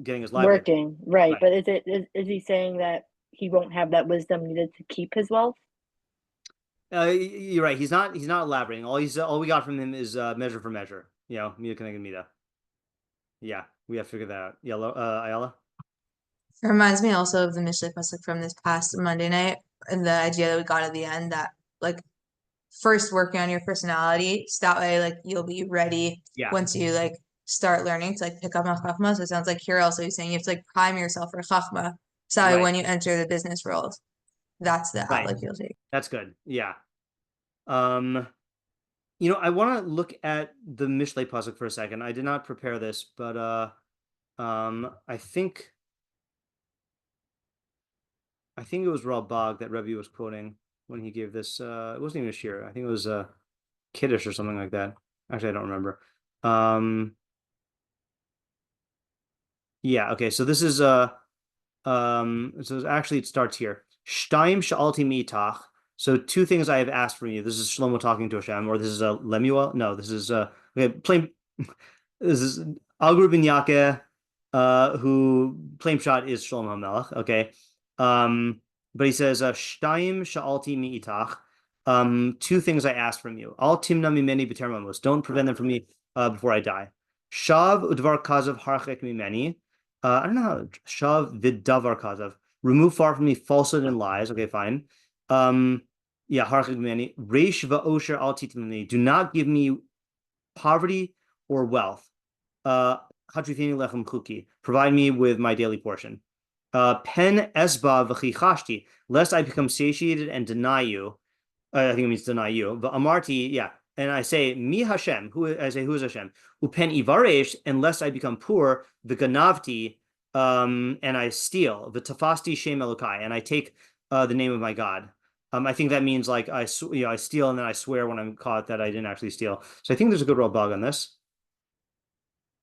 getting his livelihood. Working, right. But is he saying that he won't have that wisdom needed to keep his wealth? You're right. He's not elaborating. All we got from him is measure for measure. Mida connected mida. Yeah, we have to figure that out. Yeah, Ayala? It reminds me also of the Mishlei Podcast from this past Monday night, and the idea that we got at the end that like first working on your personality, so that way like you'll be ready once you like start learning to like pick up on chachma. So it sounds like here also he's saying you have to like prime yourself for chachma, so that way when you enter the business world, that's the outlook you'll take. That's good. Yeah. I want to look at the Mishlei Pasuk for a second. I did not prepare this, but I think it was Ralbag that Rebbe was quoting when he gave this. It wasn't even a shiur. I think it was Kiddush or something like that. Actually, I don't remember. Yeah. Okay. So this is so actually it starts here. Shtaim sha'alti mitach. So two things I have asked from you. This is Shlomo talking to Hashem, or this is Lemuel. No, this is plain. This is Algur ben Yaakeh, who plain shot is Shlomo HaMelech. Okay, but he says Shtaim sha'alti mi'itach. Two things I asked from you. Al timna mimeni b'terem amos. Don't prevent them from me before I die. Shav udvar kazav harchek mimeni. I don't know how. Shav vidavar kazav. Remove far from me falsehood and lies. Okay, fine. Yeah, harchek mimeni. Reish va'osher al titmeni. Do not give me poverty or wealth. Hatrifini lechem chuki. Provide me with my daily portion. Pen esba v'chichashti, lest I become satiated and deny you. I think it means deny you. But amarti, yeah. And I say, Mi Hashem, who is Hashem? Upen ivaresh, unless I become poor, the ganavti, and I steal, the tafasti shem elokai, and I take the name of my God. I think that means like I steal and then I swear when I'm caught that I didn't actually steal. So I think there's a good Rambam on this.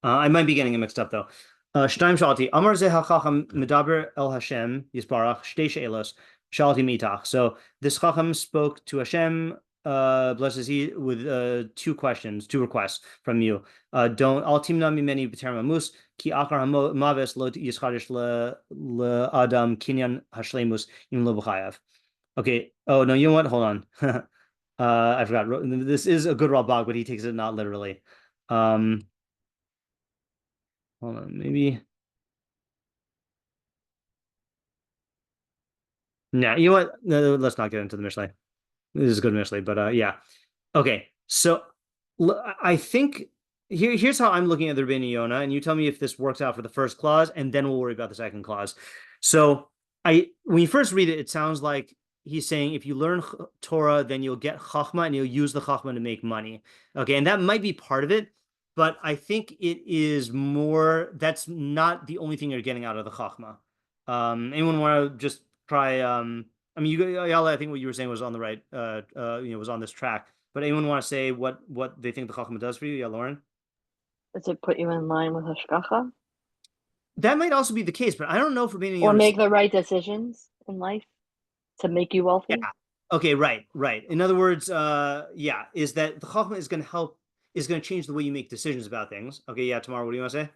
I might be getting it mixed up though. Shtaim shalti Amar ze hachacham medaber el Hashem yisbarach shtei she'elos shalti mitach. So this chacham spoke to Hashem, blesses he, with two requests from you. Don't al timna mimeni b'terem amus ki achar maves lo yischadish le adam kinyan hashlemus im lo b'chayav. Okay. Oh no, you know what? Hold on. I forgot. This is a good Rambam, but he takes it not literally. Hold on, maybe. Nah, you know what? No, let's not get into the Mishlei. This is a good Mishlei, but yeah. Okay, so I think here's how I'm looking at the Rabbeinu Yonah, and you tell me if this works out for the first clause, and then we'll worry about the second clause. So when you first read it, it sounds like he's saying if you learn Torah, then you'll get chachma, and you'll use the chachma to make money. Okay, and that might be part of it. But I think it is more, that's not the only thing you're getting out of the chachma. Anyone want to just try, I mean, Yala, I think what you were saying was on the right, was on this track. But anyone want to say what they think the chachma does for you? Yeah, Lauren? Does it put you in line with hashgacha? That might also be the case, but I don't know for being or make the right decisions in life to make you wealthy. Yeah. Okay, right. In other words, is that the chachma is going to help, is going to change the way you make decisions about things. Okay, yeah, Tamara, what do you want to say?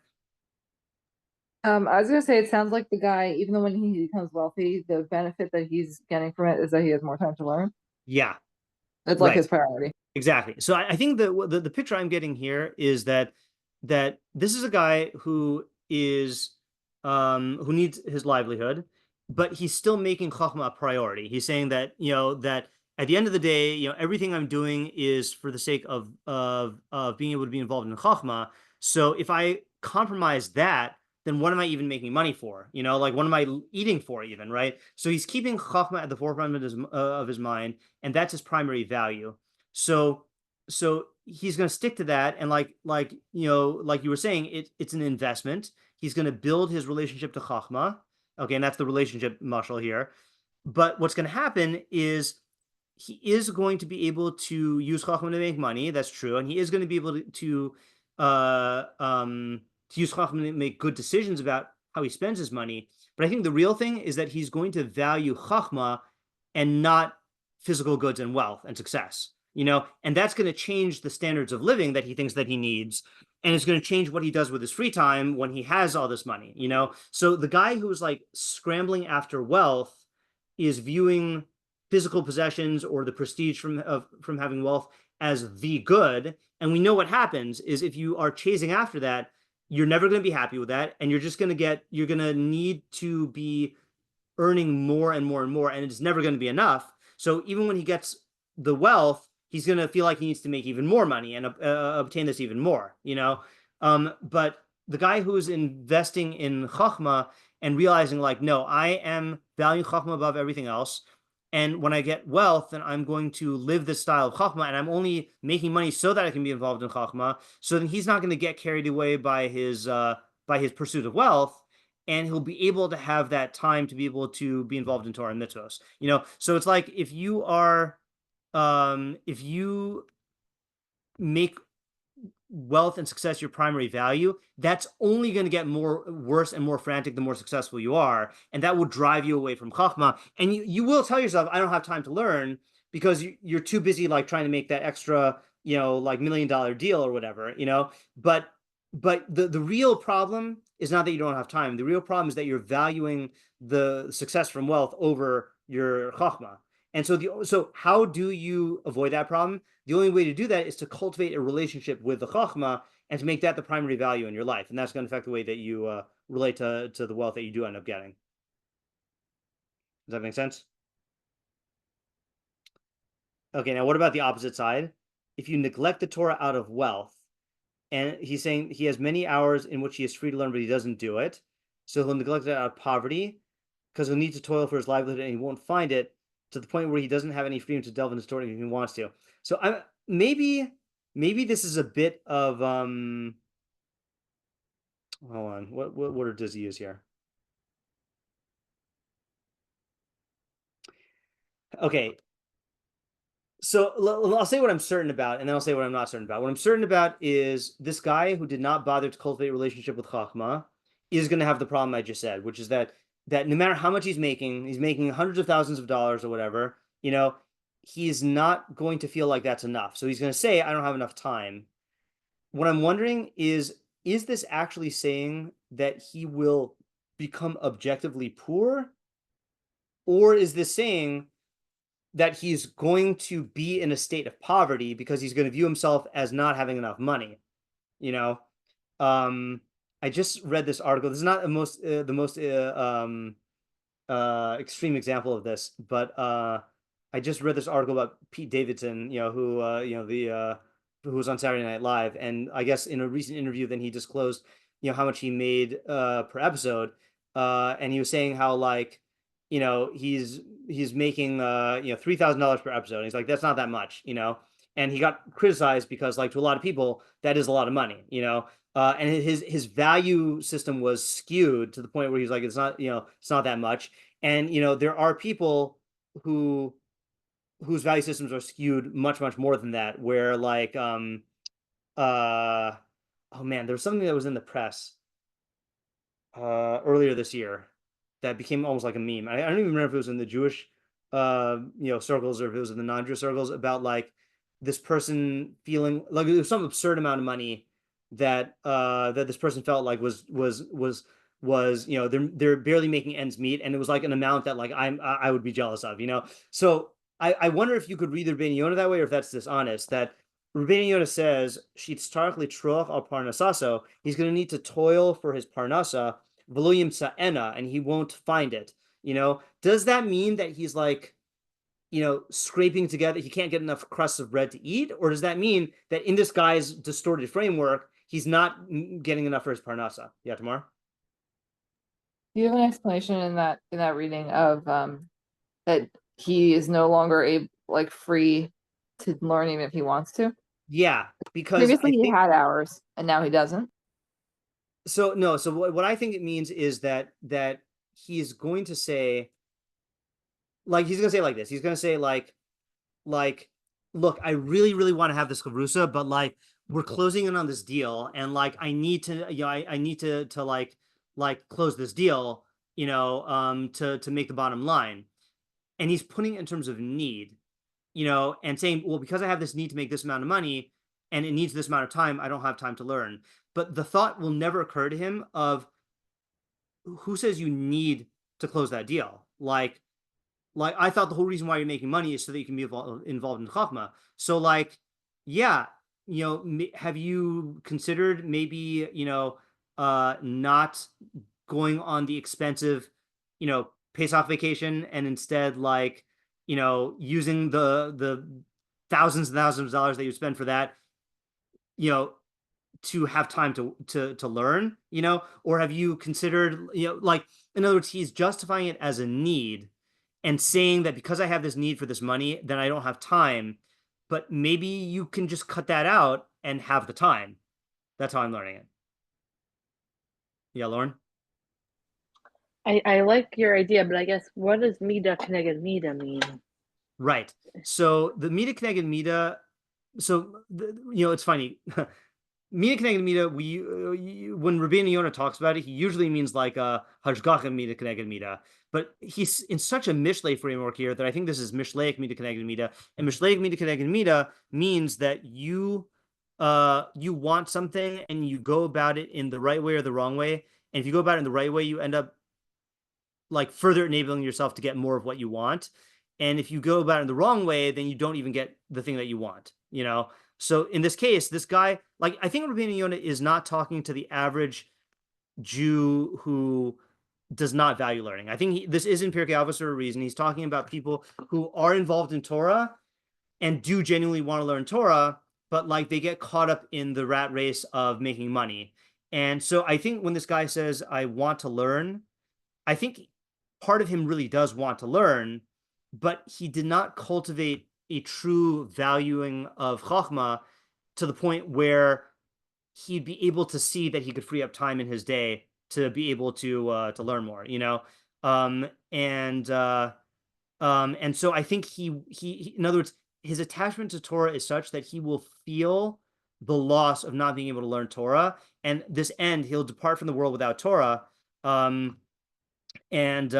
I was going to say, it sounds like the guy, even though when he becomes wealthy, the benefit that he's getting from it is that he has more time to learn. Yeah. It's like his priority. Exactly. So I think the picture I'm getting here is that this is a guy who is who needs his livelihood, but he's still making chachma a priority. He's saying that, that at the end of the day, everything I'm doing is for the sake of being able to be involved in chachma. So if I compromise that, then what am I even making money for? Like what am I eating for even, right? So he's keeping chachma at the forefront of his mind, and that's his primary value. So he's going to stick to that, and like you were saying, it's an investment. He's going to build his relationship to chachma. Okay, and that's the relationship mashal here. But what's going to happen is he is going to be able to use chachma to make money. That's true, and he is going to be able to use chachma to make good decisions about how he spends his money. But I think the real thing is that he's going to value chachma and not physical goods and wealth and success. And that's going to change the standards of living that he thinks that he needs, and it's going to change what he does with his free time when he has all this money. So the guy who's like scrambling after wealth is viewing physical possessions or the prestige from having wealth as the good. And we know what happens is if you are chasing after that, you're never going to be happy with that, and you're going to need to be earning more and more and more, and it's never going to be enough. So even when he gets the wealth, he's going to feel like he needs to make even more money and obtain this even more, But the guy who's investing in chachma and realizing like, no, I am valuing chachma above everything else. And when I get wealth, then I'm going to live this style of chachma, and I'm only making money so that I can be involved in chachma. So then he's not going to get carried away by his pursuit of wealth, and he'll be able to have that time to be able to be involved in Torah and mitzvos. So it's like if you make wealth and success your primary value, that's only going to get worse and more frantic the more successful you are, and that will drive you away from chachma. And you will tell yourself, I don't have time to learn, because you're too busy like trying to make that extra like $1 million deal or whatever. But the real problem is not that you don't have time. The real problem is that you're valuing the success from wealth over your chachma. And so how do you avoid that problem? The only way to do that is to cultivate a relationship with the chachma and to make that the primary value in your life. And that's going to affect the way that you relate to the wealth that you do end up getting. Does that make sense? Okay, now what about the opposite side? If you neglect the Torah out of wealth, and he's saying he has many hours in which he is free to learn, but he doesn't do it, so he'll neglect it out of poverty. because he'll need to toil for his livelihood and he won't find it, to the point where he doesn't have any freedom to delve into Torah if he wants to. So maybe this is a bit of hold on, what word does he use here? Okay, so I'll say what I'm certain about, and then I'll say what I'm not certain about. What I'm certain about is this guy who did not bother to cultivate a relationship with Chachma is going to have the problem I just said, which is that no matter how much he's making hundreds of thousands of dollars or whatever, he's not going to feel like that's enough. So he's going to say, I don't have enough time. What I'm wondering is this actually saying that he will become objectively poor? Or is this saying that he's going to be in a state of poverty because he's going to view himself as not having enough money? I just read this article. This is not the most extreme example of this, but I just read this article about Pete Davidson, who was on Saturday Night Live, and I guess in a recent interview, then he disclosed, how much he made per episode, and he was saying how he's making $3,000 per episode. And he's like, that's not that much, and he got criticized because to a lot of people that is a lot of money, and his value system was skewed to the point where he's like, it's not, it's not that much. And there are people whose value systems are skewed much more than that, where oh man, there was something that was in the press earlier this year that became almost like a meme. I don't even remember if it was in the Jewish circles or if it was in the non-Jewish circles, about this person feeling like it was some absurd amount of money that this person felt like was they're barely making ends meet, and it was an amount that I would be jealous of, So I wonder if you could read the Rabbeinu Yonah that way, or if that's dishonest. That Rabbeinu Yonah says she'tztarach litroach al parnasaso, he's going to need to toil for his parnasa, v'lo yimtza'ena, and he won't find it. Does that mean that he's scraping together, he can't get enough crusts of bread to eat? Or does that mean that in this guy's distorted framework, he's not getting enough for his parnasa? Yeah, Tamar? Do you have an explanation in that reading of that he is no longer free to learn even if he wants to? Yeah, because previously he had hours and now he doesn't. So no, so what I think it means is that he's going to say, he's going to say like this. He's going to say look, I really want to have this chavrusa, but we're closing in on this deal, and I need to, I need to close this deal, to make the bottom line. And he's putting it in terms of need, and saying, well, because I have this need to make this amount of money and it needs this amount of time, I don't have time to learn. But the thought will never occur to him of, who says you need to close that deal? I thought the whole reason why you're making money is so that you can be involved in Chachma. So yeah, have you considered maybe, not going on the expensive, Pesach vacation, and instead using the thousands and thousands of dollars that you spend for that, to have time to learn, or have you considered, in other words, he's justifying it as a need and saying that because I have this need for this money, then I don't have time, but maybe you can just cut that out and have the time. That's how I'm learning it. Yeah, Lauren? I like your idea, but I guess what does mida keneged mida mean? Right. So the mida keneged mida, so it's funny. Mida keneged mida, when Rabbeinu Yonah talks about it, he usually means a hashgacha mida keneged mida. But he's in such a Mishlei framework here that I think this is Mishlei mida keneged mida. And Mishlei mida keneged mida means that you want something and you go about it in the right way or the wrong way. And if you go about it in the right way, you end up further enabling yourself to get more of what you want. And if you go about it in the wrong way, then you don't even get the thing that you want, So in this case, this guy, I think Rabbeinu Yonah is not talking to the average Jew who does not value learning. I think this is in Pirkei Avos for a reason. He's talking about people who are involved in Torah and do genuinely want to learn Torah, but they get caught up in the rat race of making money. And so I think when this guy says, I want to learn, I think part of him really does want to learn, but he did not cultivate a true valuing of Chachma to the point where he'd be able to see that he could free up time in his day to be able to learn more, and so I think he in other words, his attachment to Torah is such that he will feel the loss of not being able to learn Torah, and he'll depart from the world without Torah, and it's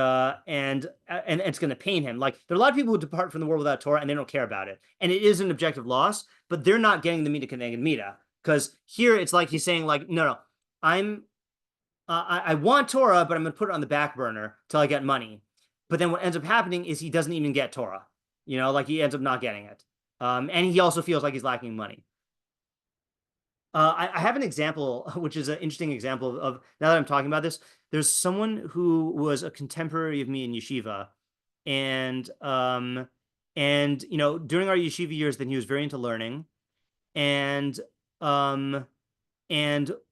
going to pain him. Like, there are a lot of people who depart from the world without Torah and they don't care about it, and it is an objective loss, but they're not getting the Mida Keneged Mida, because here it's like he's saying, like, no, I want Torah, but I'm going to put it on the back burner till I get money. But then what ends up happening is he doesn't even get Torah, like he ends up not getting it, and he also feels like he's lacking money. I have an example, which is an interesting example of, now that I'm talking about this, there's someone who was a contemporary of me in yeshiva, and during our yeshiva years, then he was very into learning, and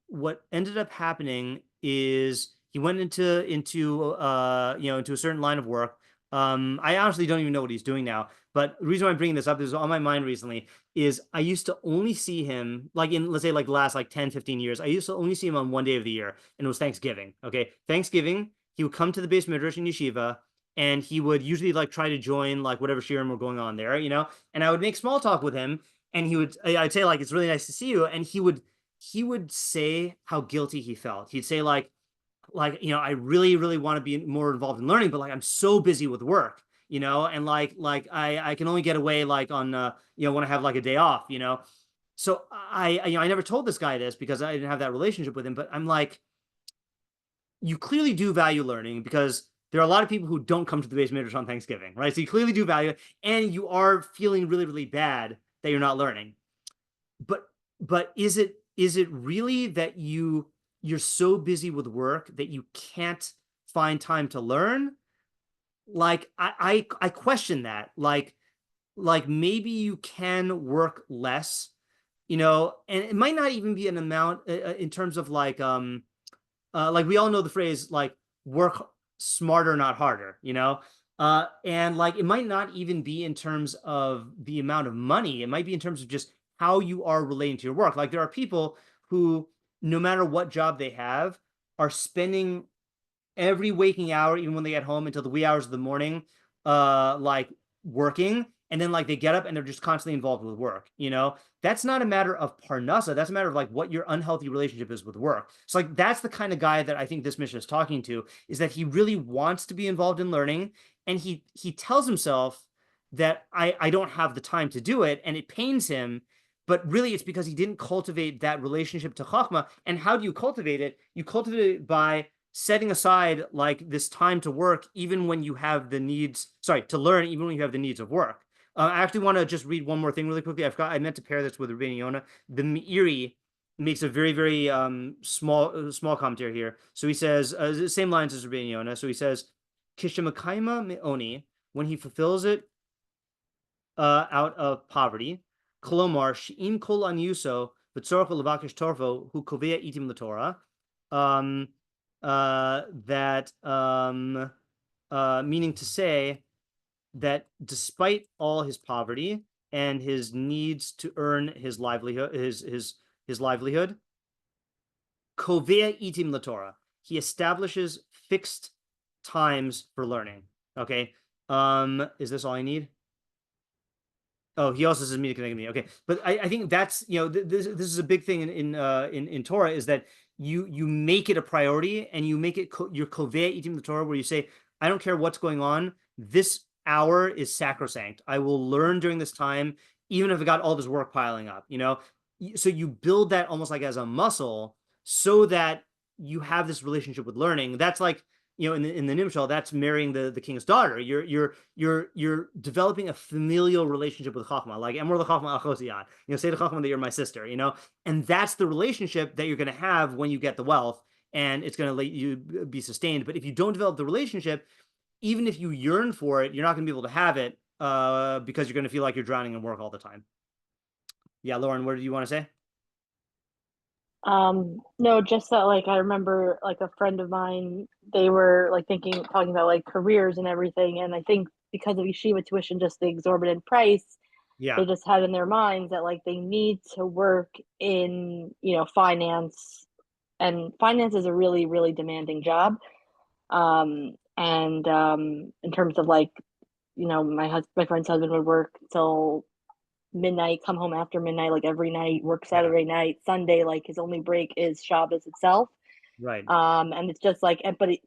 what ended up happening is he went into a certain line of work. I honestly don't even know what he's doing now. But the reason why I'm bringing this up is on my mind recently is I used to only see him, like in, let's say, like the last 10, 15 years, I used to only see him on one day of the year, and it was Thanksgiving. Okay. Thanksgiving, he would come to the base midrash in yeshiva, and he would usually try to join whatever shiurim were going on there, and I would make small talk with him, and I'd say it's really nice to see you. And he would say how guilty he felt. He'd say I really, really want to be more involved in learning, but I'm so busy with work, and I can only get away on when I have a day off, So I never told this guy this because I didn't have that relationship with him, but I'm like, you clearly do value learning, because there are a lot of people who don't come to the base midrash on Thanksgiving, right? So you clearly do value it, and you are feeling really, really bad that you're not learning. But is it really that you're so busy with work that you can't find time to learn? I question that. Maybe you can work less, and it might not even be an amount in terms of we all know the phrase work smarter, not harder, and it might not even be in terms of the amount of money. It might be in terms of just how you are relating to your work. There are people who, no matter what job they have, are spending every waking hour, even when they get home, until the wee hours of the morning, working. And then they get up and they're just constantly involved with work. That's not a matter of parnasa. That's a matter of what your unhealthy relationship is with work. So that's the kind of guy that I think this mission is talking to, is that he really wants to be involved in learning. And he tells himself that I don't have the time to do it. And it pains him. But really, it's because he didn't cultivate that relationship to Chachma. And how do you cultivate it? You cultivate it by setting aside this time to work, even when you have the needs, to learn, even when you have the needs of work. I actually want to just read one more thing really quickly. I meant to pair this with Rabbeinu Yonah. The Meiri makes a very, very small commentary here. So he says, the same lines as Rabbeinu Yonah. So he says, Kishamakaima me'oni, when he fulfills it out of poverty, Kolomar, she'im kol anyuso, v'tzorach levakish torvo, hu kovea itim l'Torah, meaning to say that despite all his poverty and his needs to earn his livelihood, his livelihood, kovea itim l'Torah, he establishes fixed times for learning. Okay, is this all I need? Oh, he also says Mida Keneged Mida. Okay, but I think that's this is a big thing in Torah, is that you make it a priority, and you make it your kovea itim the Torah, where you say, I don't care what's going on, this hour is sacrosanct. I will learn during this time, even if I got all this work piling up. So you build that almost as a muscle, so that you have this relationship with learning. That's in the Nimshal, that's marrying the king's daughter. You're developing a familial relationship with Chachma, Emor l'Chachma achosiyan. Say to Chachma that you're my sister. And that's the relationship that you're going to have when you get the wealth, and it's going to let you be sustained. But if you don't develop the relationship, even if you yearn for it, you're not going to be able to have it, because you're going to feel like you're drowning in work all the time. Yeah, Lauren, what do you want to say? No, just that like I remember like a friend of mine, they were like talking about like careers and everything, and I think because of yeshiva tuition, just the exorbitant price, Yeah, they just had in their minds that like they need to work in, finance, and finance is a really, really demanding job. And in terms of like, my friend's husband would work till midnight, come home after midnight, like every night, work yeah, Saturday night, Sunday, like his only break is Shabbos itself. right, And it's just like,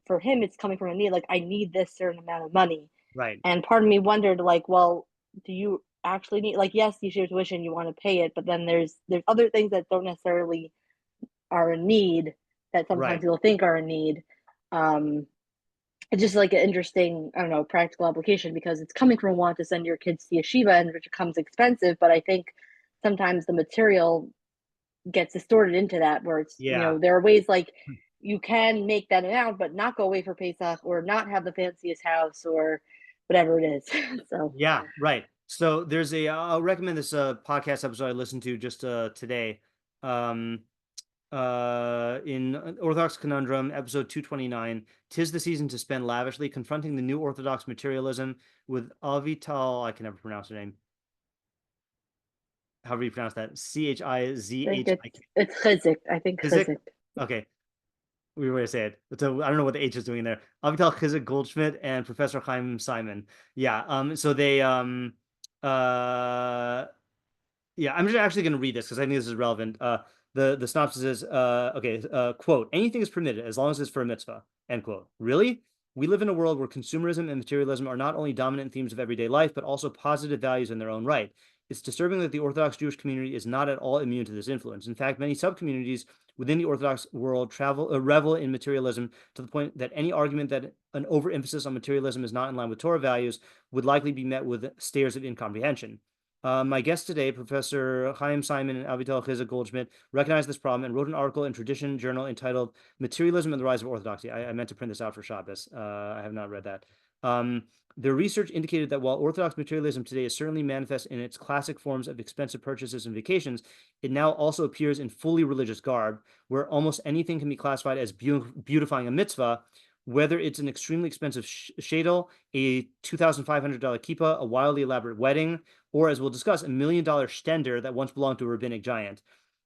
for him, it's coming from a need, like I need this certain amount of money. right, And part of me wondered, like, well, do you actually need, like, yes, you share tuition, you want to pay it, but then there's other things that don't necessarily are a need that sometimes right. people think are a need. Um, it's just like an interesting, I don't know, practical application because it's coming from a want to send your kids to yeshiva, and which becomes expensive. But I think sometimes the material gets distorted into that, where it's, Yeah. there are ways like you can make that amount, but not go away for Pesach or not have the fanciest house or whatever it is. So Yeah, right. So there's I'll recommend this podcast episode I listened to just today. Um, in Orthodox Conundrum, episode 229, "'Tis the season to spend lavishly, confronting the new Orthodox materialism," with Avital, I can never pronounce her name. However you pronounce that, Chizhik. it's chizik. I think chizik. Okay, weird way to say it. So I don't know what the H is doing there. Avital Chizik Goldschmidt and Professor Chaim Simon. Yeah. So they yeah, I'm just actually going to read this because I think this is relevant. The synopsis is okay. Quote: "Anything is permitted as long as it's for a mitzvah." End quote. Really? We live in a world where consumerism and materialism are not only dominant themes of everyday life, but also positive values in their own right. It's disturbing that the Orthodox Jewish community is not at all immune to this influence. In fact, many sub-communities within the Orthodox world revel in materialism to the point that any argument that an overemphasis on materialism is not in line with Torah values would likely be met with stares of incomprehension. My guests today, Professor Chaim Simon and Avital Chizik Goldschmidt, recognized this problem and wrote an article in Tradition Journal entitled "Materialism and the Rise of Orthodoxy." I meant to print this out for Shabbos. I have not read that. Their research indicated that while Orthodox materialism today is certainly manifest in its classic forms of expensive purchases and vacations, it now also appears in fully religious garb, where almost anything can be classified as beautifying a mitzvah, whether it's an extremely expensive shadel, a $2,500 kippah, a wildly elaborate wedding, or, as we'll discuss, $1 million stender that once belonged to a rabbinic giant.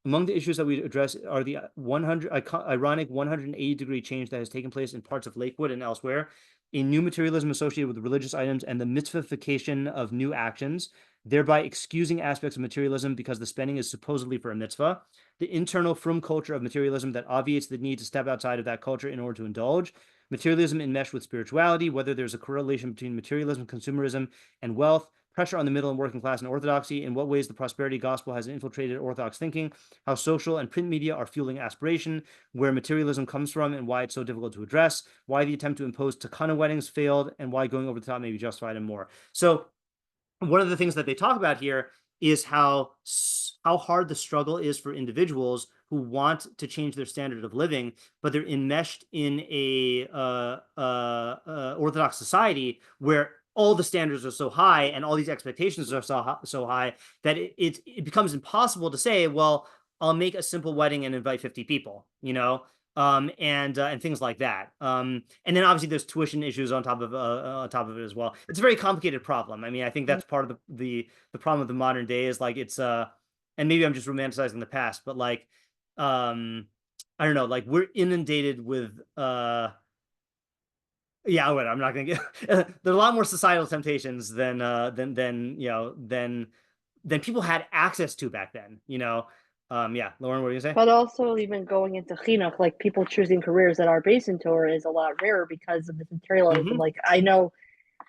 Among the issues that we address are the ironic 180-degree change that has taken place in parts of Lakewood and elsewhere, a new materialism associated with religious items, and the mitzvahification of new actions, thereby excusing aspects of materialism because the spending is supposedly for a mitzvah, the internal frum culture of materialism that obviates the need to step outside of that culture in order to indulge, materialism enmeshed with spirituality, whether there's a correlation between materialism, consumerism, and wealth, pressure on the middle and working class and orthodoxy, in what ways the prosperity gospel has infiltrated Orthodox thinking, how social and print media are fueling aspiration, where materialism comes from and why it's so difficult to address, why the attempt to impose takana weddings failed, and why going over the top may be justified, and more. So one of the things that they talk about here is how hard the struggle is for individuals who want to change their standard of living, but they're enmeshed in a Orthodox society where all the standards are so high and all these expectations are so high that it becomes impossible to say, well, I'll make a simple wedding and invite 50 people, and things like that. And then obviously there's tuition issues on top of it as well. It's a very complicated problem. I mean, I think that's part of the problem of the modern day is like it's and maybe I'm just romanticizing the past, but like I don't know, like we're inundated with yeah, wait, I'm not gonna get there are a lot more societal temptations than people had access to back then, yeah, Lauren, what are you gonna say? But also, even going into chinuch, like people choosing careers that are based in Torah is a lot rarer because of this materialism. Like I know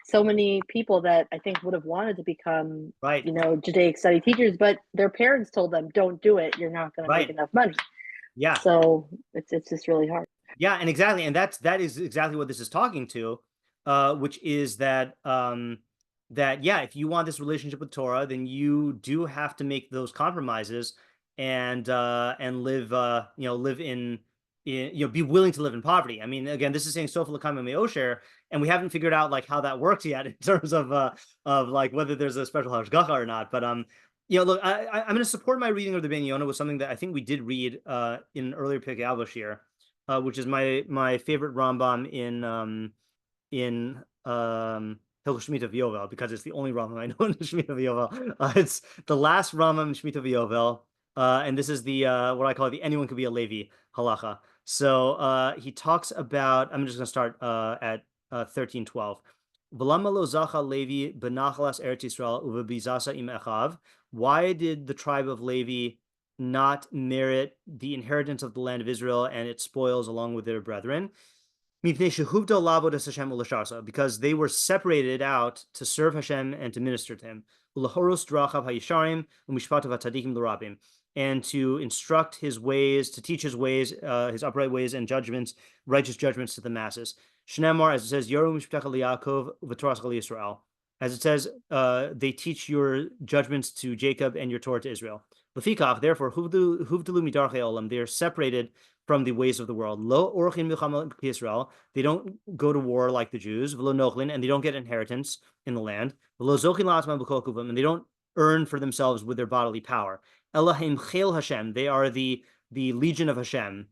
so many people that I think would have wanted to become, right, Judaic study teachers, but their parents told them, "Don't do it. You're not going to make enough money." Yeah. So it's just really hard. Yeah, and exactly, and that is exactly what this is talking to, which is that yeah, if you want this relationship with Torah, then you do have to make those compromises and live live in be willing to live in poverty. I mean, again, this is saying sofa l'kama me'osher, and we haven't figured out like how that works yet in terms of like whether there's a special hashgacha or not. But look, I'm going to support my reading of the Rabbeinu Yonah with something that I think we did read in an earlier Pirkei Avos shiur, which is my favorite Rambam in Hilchos Shmita Viyovel, because it's the only Rambam I know in Shmita Viyovel. It's the last Rambam in Shmita Viyovel, and this is the what I call the anyone could be a Levi halacha. So he talks about. I'm just going to start at 13:12. V'lama lo zacha Levi benachalas Eretz Yisrael uvebizasa im echav. Why did the tribe of Levi not merit the inheritance of the land of Israel and its spoils along with their brethren? Because they were separated out to serve Hashem and to minister to Him, and to instruct His ways, to teach His ways, His upright ways and judgments, righteous judgments to the masses. Shnemar, as it says, as it says, they teach your judgments to Jacob and your Torah to Israel. Therefore, they are separated from the ways of the world. They don't go to war like the Jews, and they don't get inheritance in the land, and they don't earn for themselves with their bodily power. They are the legion of Hashem.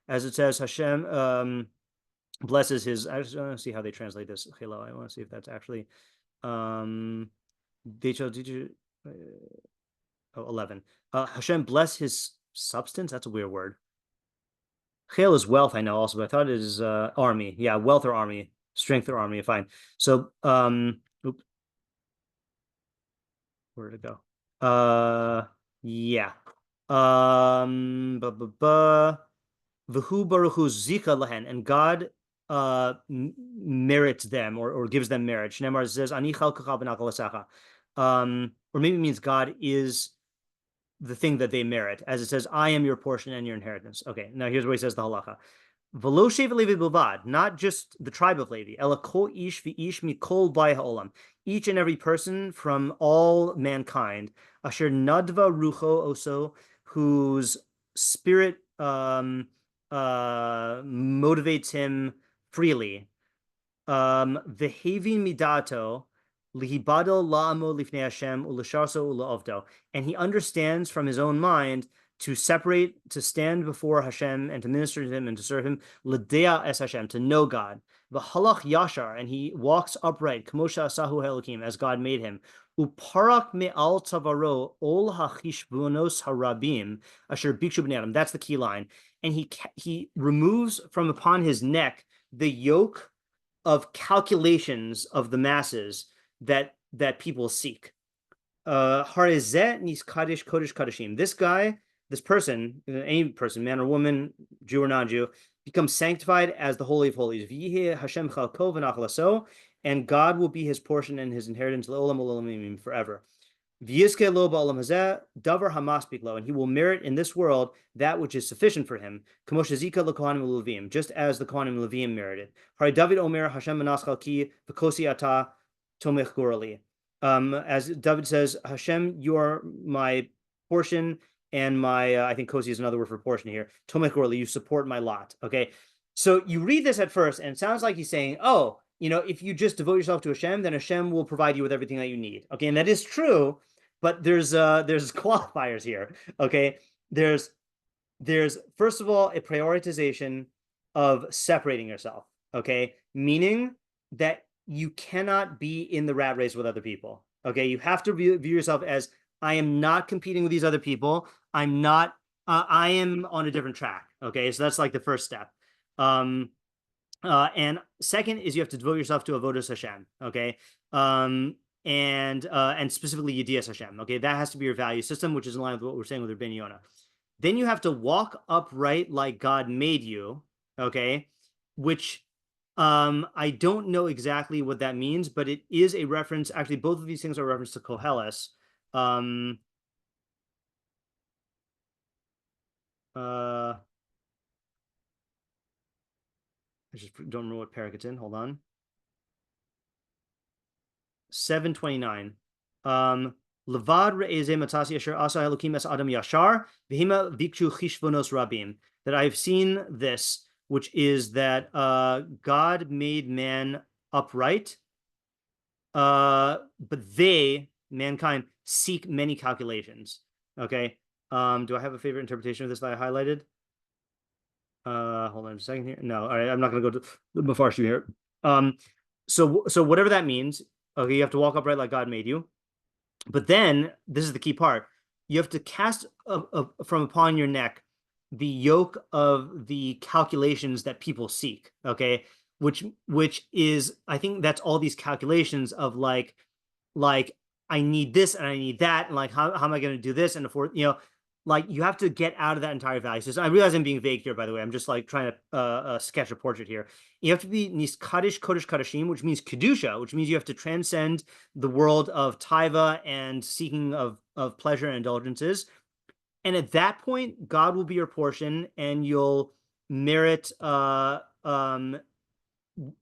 As it says, Hashem blesses his. I just want to see how they translate this. I want to see if that's actually 11. Hashem bless his substance. That's a weird word. Chel is wealth, I know also, but I thought it is army. Yeah, wealth or army, strength or army. Fine. So oops. Where did it go? Yeah. V'hu baruchu zika lahen, and God merits them or gives them merit. Shneimar says ani chalkacha b'nachal asecha, or maybe it means God is the thing that they merit, as it says, I am your portion and your inheritance. Okay, now here's where he says the halacha. V'lo sheva Levi bilvad, not just the tribe of Levi. Ela kol ish v'ish mikol bai ha'olam, each and every person from all mankind. Asher nadva rucho oso, whose spirit motivates him freely. V'hevin midato lihibadol la'amo lifnei Hashem u'lasharso u'la'ovdo, and he understands from his own mind to separate, to stand before Hashem and to minister to Him and to serve Him. L'dea es Hashem, to know God. V'halach yashar, and he walks upright, k'moshe asahu ha'elokim, as God made him. Uparak me'al tavaro ol ha'chishbonos harabim asher bikshu b'nei adam. That's the key line. And he removes from upon his neck the yoke of calculations of the masses that people seek. Harezet nis kadesh kodesh kadeshim. This guy, this person, any person, man or woman, Jew or non-Jew, becomes sanctified as the Holy of Holies. V'yiheh Hashem chalko v'nachalaso, and God will be his portion and his inheritance le'olam u'olamim, forever. V'yizkeh lo ba'olam hazeh davar hamaspik lo, and he will merit in this world that which is sufficient for him. K'moshe zika l'kohanim u'levim, just as the kohanim and levim merited. Hari David omer Hashem manas chalki v'kosi ata tomech gorali. As David says, Hashem, you are my portion and my, I think kosi is another word for portion here. Tomech gorali, you support my lot. Okay, so you read this at first, and it sounds like he's saying, oh, if you just devote yourself to Hashem, then Hashem will provide you with everything that you need. Okay, and that is true, but there's qualifiers here. Okay, there's first of all a prioritization of separating yourself. Okay, meaning that you cannot be in the rat race with other people. Okay, you have to view yourself as, I am not competing with these other people. I am on a different track. Okay, so that's like the first step. And second is you have to devote yourself to avodas Hashem. Okay, and specifically Yedias Hashem. Okay, that has to be your value system, which is in line with what we're saying with Rabbeinu Yonah. Then you have to walk upright like God made you. Okay, which I don't know exactly what that means, but it is a reference. Actually, both of these things are a reference to Koheles. I just don't remember what parak it's in. Hold on. 729. Levad re'ezeh matasi asher asa elokim es adam yashar v'hima vikshu chishvonos rabim. That I've seen this, which is that God made man upright, but they mankind seek many calculations. Okay. Do I have a favorite interpretation of this that I highlighted? Hold on a second here. No, all right, I'm not gonna go to the Mafarshu here. So whatever that means, okay, you have to walk upright like God made you. But then this is the key part. You have to cast from upon your neck the yoke of the calculations that people seek. Okay, which is, I think that's all these calculations of like I need this and I need that, and like how am I going to do this and afford, like you have to get out of that entire value system. I realize I'm being vague here, by the way. I'm just like trying to sketch a portrait here. You have to be niskadish kodesh kadashim, which means kedusha, which means you have to transcend the world of taiva and seeking of pleasure and indulgences. And at that point, God will be your portion, and you'll merit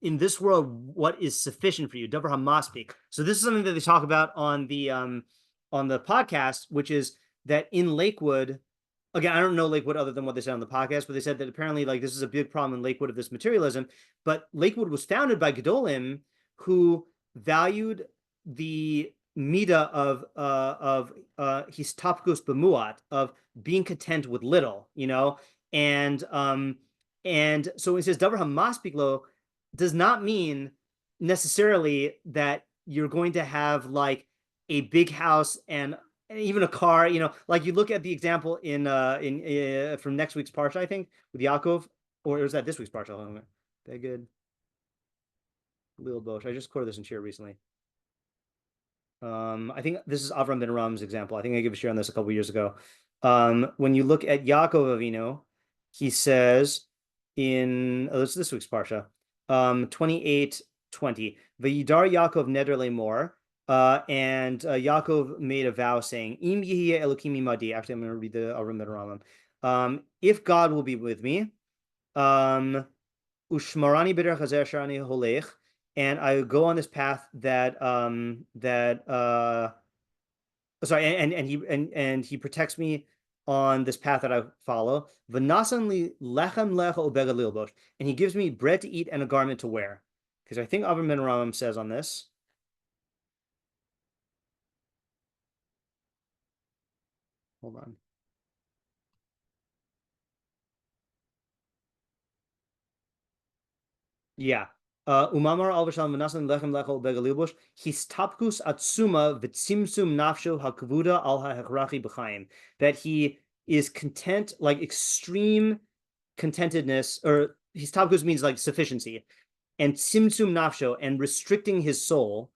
in this world what is sufficient for you. Davar hamaspik. So this is something that they talk about on the podcast, which is that in Lakewood, again, I don't know Lakewood other than what they said on the podcast, but they said that apparently like this is a big problem in Lakewood of this materialism. But Lakewood was founded by Gedolim who valued the midah of histapkus b'muat, of being content with little, and so it says davar hamaspik lo does not mean necessarily that you're going to have like a big house and even a car, like you look at the example in from next week's parsha, I think, with Yaakov, or was that this week's parsha? That good. Lil Bosh. I just quoted this in shiur recently. I think this is Avraham ben Aram's example. I think I gave a shiur on this a couple years ago. When you look at Yaakov Avinu, he says this is this week's parsha, 28:20. Vayidar Yaakov neder lemor. And Yaakov made a vow saying, Im yihye Elokim imadi. Actually, I'm going to read the Avraham ben Aram. If God will be with me, ushmarani b'derech hazer sharani holech, and I go on this path and he protects me on this path that I follow. V'nasan li lechem lecha ubegad lilbosh, and he gives me bread to eat and a garment to wear. Because I think Avraham ben Aram says on this. Hold on. Yeah. Umamar al v'shalom v'nasan lechem lecha ubegad lilbosh histapkus atzuma v'tzimtzum nafsho hakvuda al ha'hechrachi b'chaim, that he is content, like extreme contentedness, or histapkus means like sufficiency, and tzimtzum nafsho, and restricting his soul,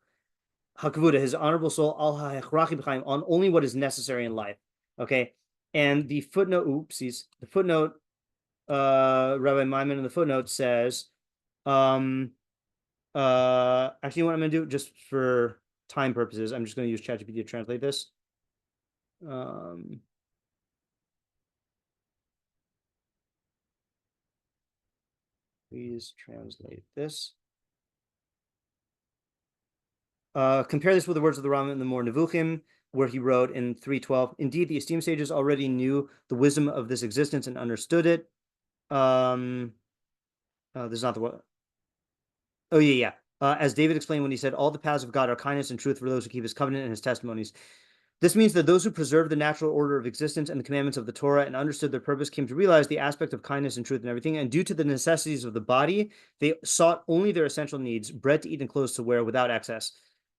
hakvuda, his honorable soul, al ha'hechrachi b'chaim, on only what is necessary in life. Okay, and the footnote, Rabbi Maimon in the footnote says, actually, what I'm going to do, just for time purposes, I'm just going to use ChatGPT to translate this. Please translate this. Compare this with the words of the Rambam in the More Nevuchim, where he wrote in 3:12, indeed, the esteemed sages already knew the wisdom of this existence and understood it. This is not the one. Oh, yeah. As David explained when he said, all the paths of God are kindness and truth for those who keep his covenant and his testimonies. This means that those who preserved the natural order of existence and the commandments of the Torah and understood their purpose came to realize the aspect of kindness and truth and everything. And due to the necessities of the body, they sought only their essential needs, bread to eat and clothes to wear, without excess.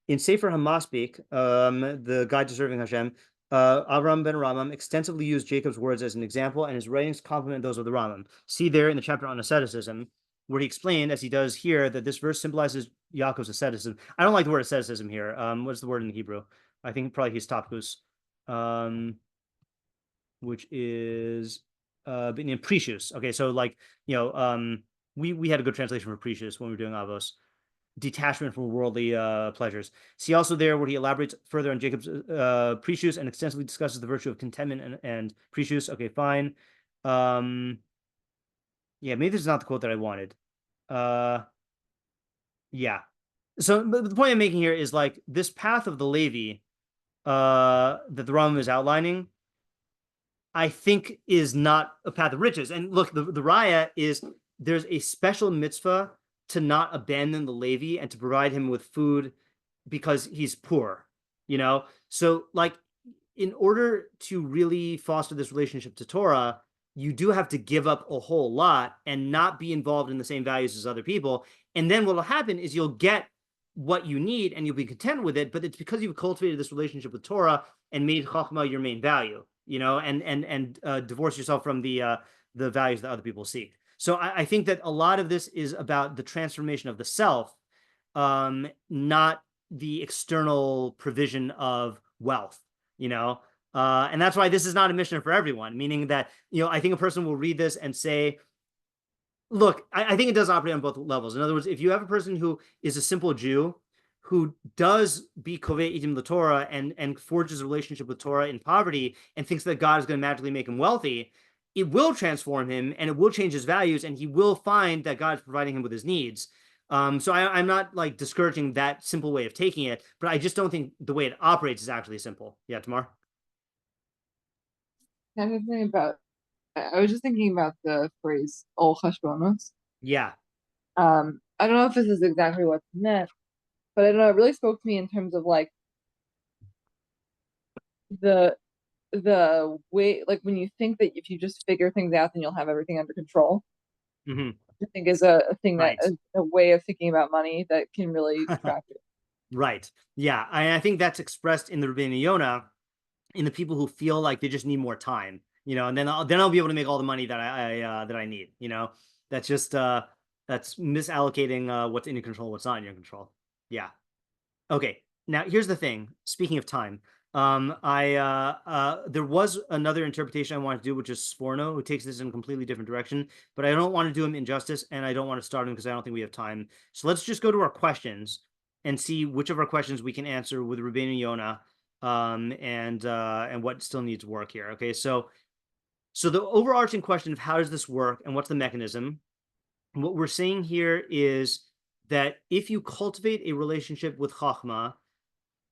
In Sefer HaMaspik, the Guide to Serving Hashem, Avraham ben Rambam extensively used Jacob's words as an example, and his writings complement those of the Rambam. See there in the chapter on asceticism, where he explained, as he does here, that this verse symbolizes Yaakov's asceticism. I don't like the word asceticism here. What's the word in Hebrew? I think probably histapkus, which is precious. Okay, so like, we had a good translation for precious when we were doing Avos. Detachment from worldly pleasures. See also there where he elaborates further on Jacob's precious and extensively discusses the virtue of contentment and precious. Okay, fine. Yeah, maybe this is not the quote that I wanted. Yeah. So the point I'm making here is like this path of the Levi that the Rambam is outlining, I think is not a path of riches. And look, the raya is there's a special mitzvah to not abandon the Levi and to provide him with food because he's poor. So like, in order to really foster this relationship to Torah, you do have to give up a whole lot and not be involved in the same values as other people. And then what will happen is you'll get what you need and you'll be content with it, but it's because you've cultivated this relationship with Torah and made Chachma your main value, and divorce yourself from the values that other people seek. So I think that a lot of this is about the transformation of the self, not the external provision of wealth, and that's why this is not a mishnah for everyone, meaning that, I think a person will read this and say, look, I think it does operate on both levels. In other words, if you have a person who is a simple Jew who does be kovei itim the Torah and forges a relationship with Torah in poverty and thinks that God is going to magically make him wealthy, it will transform him and it will change his values and he will find that God is providing him with his needs. So I'm not like discouraging that simple way of taking it, but I just don't think the way it operates is actually simple. Yeah, Tamar? I was just thinking about the phrase "ol chashbonos." Yeah. I don't know if this is exactly what's meant, but I don't know. It really spoke to me in terms of like the way, like when you think that if you just figure things out, then you'll have everything under control. Mm-hmm. I think is a thing Right. that a way of thinking about money that can really track it. Right. Yeah. I think that's expressed in the Rabbeinu Yonah, in the people who feel like they just need more time, and then I'll be able to make all the money that I need. That's just that's misallocating what's in your control, what's not in your control. Yeah. Okay. Now here's the thing. Speaking of time, there was another interpretation I wanted to do, which is Sforno, who takes this in a completely different direction, but I don't want to do him injustice, and I don't want to start him because I don't think we have time. So let's just go to our questions and see which of our questions we can answer with Rabbeinu Yonah, and what still needs work here. Okay, so the overarching question of how does this work and what's the mechanism? What we're saying here is that if you cultivate a relationship with Chachma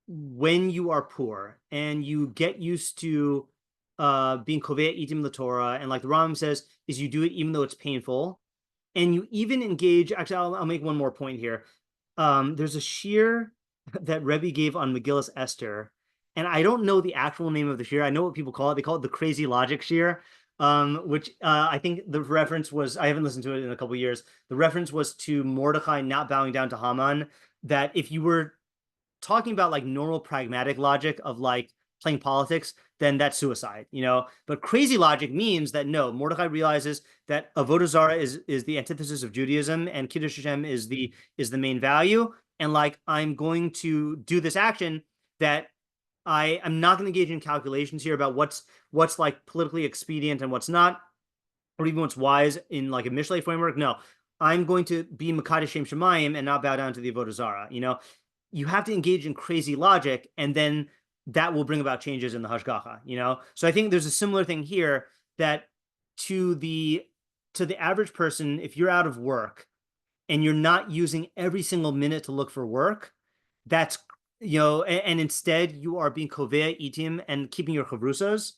when you are poor and you get used to being kovei itim the Torah, and like the Rambam says, is you do it even though it's painful, and you even engage. Actually, I'll make one more point here. There's a shiur that Rebbe gave on Megillas Esther, and I don't know the actual name of the shiur. I know what people call it. They call it the crazy logic shiur, which I think the reference was, I haven't listened to it in a couple of years. The reference was to Mordechai not bowing down to Haman, that if you were talking about like normal pragmatic logic of like playing politics, then that's suicide, But crazy logic means that no, Mordechai realizes that avodah zarah is the antithesis of Judaism, and Kiddush Hashem is the main value, and like I'm going to do this action that I'm not going to engage in calculations here about what's like politically expedient and what's not, or even what's wise in like a Mishlei framework. No, I'm going to be Makadosh Shem Shemayim and not bow down to the avodah zarah. You have to engage in crazy logic, and then that will bring about changes in the hashgacha, So I think there's a similar thing here, that to the average person, if you're out of work and you're not using every single minute to look for work, that's, and instead you are being kovei itim and keeping your chavrusas,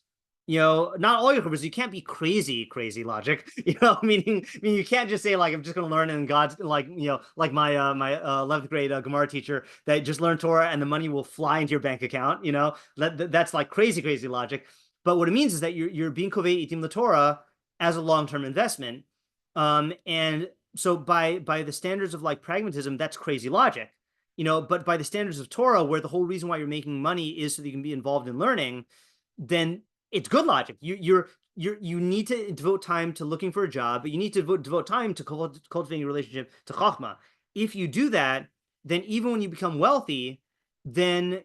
not all your chavrusas. You can't be crazy logic, meaning you can't just say like, I'm just going to learn, and God's like, like my 11th grade Gemara teacher that just learn Torah and the money will fly into your bank account, that's like crazy logic. But what it means is that you're being kovei itim the Torah as a long-term investment. And so by the standards of like pragmatism, that's crazy logic, but by the standards of Torah, where the whole reason why you're making money is so that you can be involved in learning, then it's good logic. You need to devote time to looking for a job, but you need to devote time to cultivating a relationship to Chachma. If you do that, then even when you become wealthy, then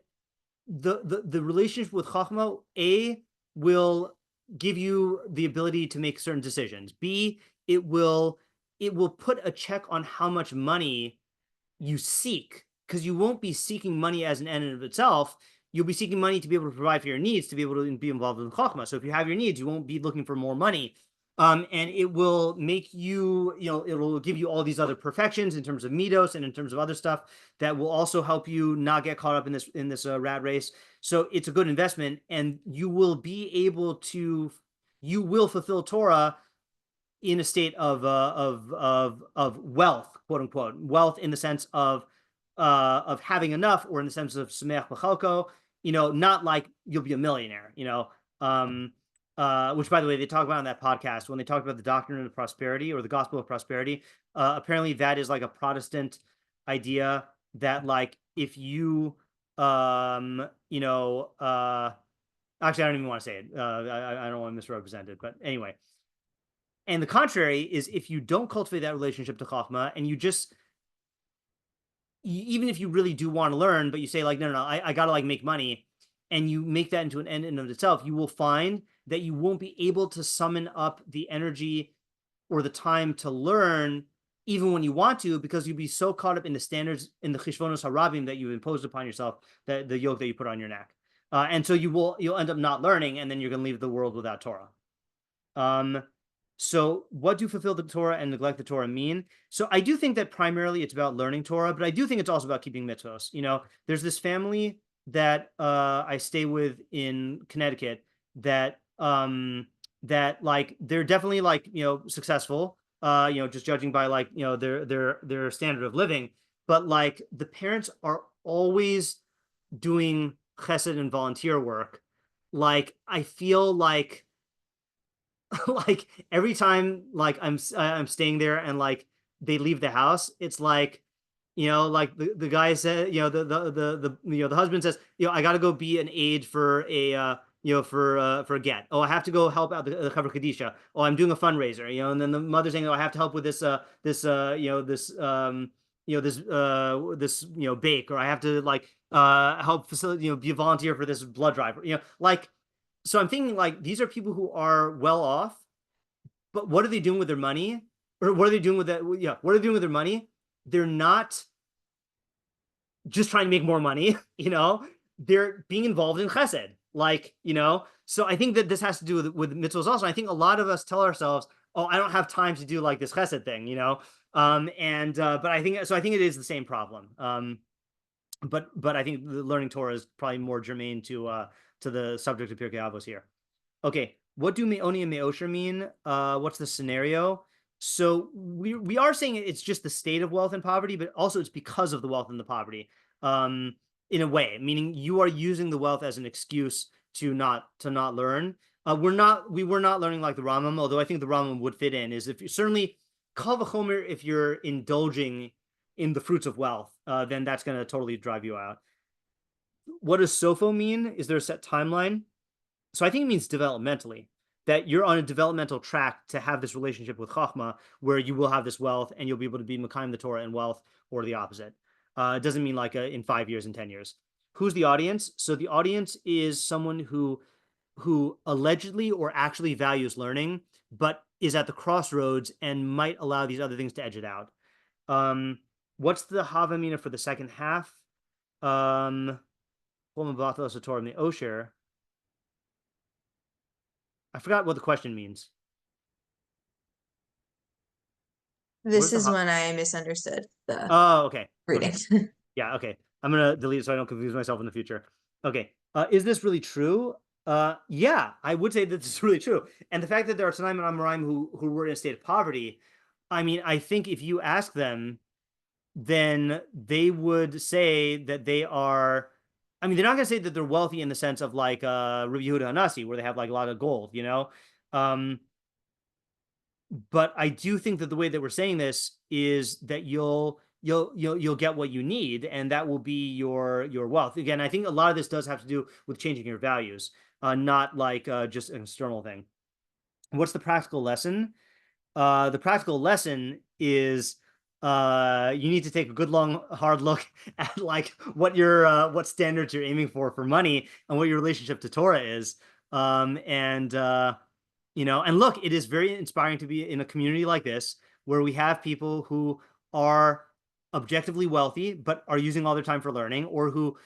the relationship with Chachma, A, will give you the ability to make certain decisions. B, it will put a check on how much money you seek, because you won't be seeking money as an end in of itself. You'll be seeking money to be able to provide for your needs, to be able to be involved in Chachma. So if you have your needs, you won't be looking for more money. And it will make you, it will give you all these other perfections in terms of midos and in terms of other stuff that will also help you not get caught up in this rat race. So it's a good investment, and you will fulfill Torah in a state of wealth, quote unquote, wealth in the sense of of having enough, or in the sense of sameach b'chalko, not like you'll be a millionaire, which, by the way, they talk about on that podcast when they talk about the doctrine of prosperity or the gospel of prosperity. Apparently that is like a Protestant idea that, like, if you actually, I don't even want to say it. I don't want to misrepresent it, but anyway. And the contrary is, if you don't cultivate that relationship to Chachma, and even if you really do want to learn, but you say like, no, I got to like make money, and you make that into an end in of itself, you will find that you won't be able to summon up the energy or the time to learn, even when you want to, because you'll be so caught up in the standards, in the chishvonos harabim that you've imposed upon yourself, that the yoke that you put on your neck. And so you'll end up not learning, and then you're going to leave the world without Torah. So what do fulfill the Torah and neglect the Torah mean? So I do think that primarily it's about learning Torah, but I do think it's also about keeping mitzvos. There's this family that I stay with in Connecticut that like they're definitely like successful, just judging by like their standard of living, but like the parents are always doing chesed and volunteer work. Like I feel like like every time like I'm staying there and like they leave the house, it's like like the guy said, the husband says, I got to go be an aide for a for a get. Oh, I have to go help out the Chaver Kadisha. Oh, I'm doing a fundraiser, and then the mother's saying, oh, I have to help with this this bake, or I have to like help facilitate, be a volunteer for this blood drive, like. So I'm thinking like these are people who are well off, but what are they doing with their money? Or what are they doing with that? Yeah, what are they doing with their money? They're not just trying to make more money, they're being involved in chesed, like, so I think that this has to do with mitzvahs also. I think a lot of us tell ourselves, oh, I don't have time to do like this chesed thing, but I think it is the same problem. But I think the learning Torah is probably more germane to the subject of Pirkei Avos here. Okay, what do me'oni and me'osher mean? What's the scenario? So we are saying it's just the state of wealth and poverty, but also it's because of the wealth and the poverty, in a way, meaning you are using the wealth as an excuse to not learn. We were not learning like the Rambam, although I think the Rambam would fit in. Is if you certainly kal v'chomer, if you're indulging in the fruits of wealth, then that's going to totally drive you out. What does sofo mean? Is there a set timeline? So I think it means developmentally, that you're on a developmental track to have this relationship with Chachma, where you will have this wealth and you'll be able to be Mekayim the Torah and wealth, or the opposite. It doesn't mean like in 5 years and 10 years. Who's the audience? So the audience is someone who allegedly or actually values learning, but is at the crossroads and might allow these other things to edge it out. What's the Havamina for the second half? I forgot what the question means. This is when I misunderstood the okay. reading. Okay. Yeah, okay. I'm going to delete it so I don't confuse myself in the future. Okay. Is this really true? Yeah, I would say that this is really true. And the fact that there are Tanaim and Amoraim who were in a state of poverty, I mean, I think if you ask them, then they would say that they are, I mean, they're not going to say that they're wealthy in the sense of like Rabbi Yehuda Hanasi, where they have like a lot of gold, but I do think that the way that we're saying this is that you'll get what you need, and that will be your wealth. Again, I think a lot of this does have to do with changing your values, not like just an external thing. What's the practical lesson? The practical lesson is you need to take a good, long, hard look at like what what standards you're aiming for money, and what your relationship to Torah is. And look, it is very inspiring to be in a community like this, where we have people who are objectively wealthy, but are using all their time for learning, or who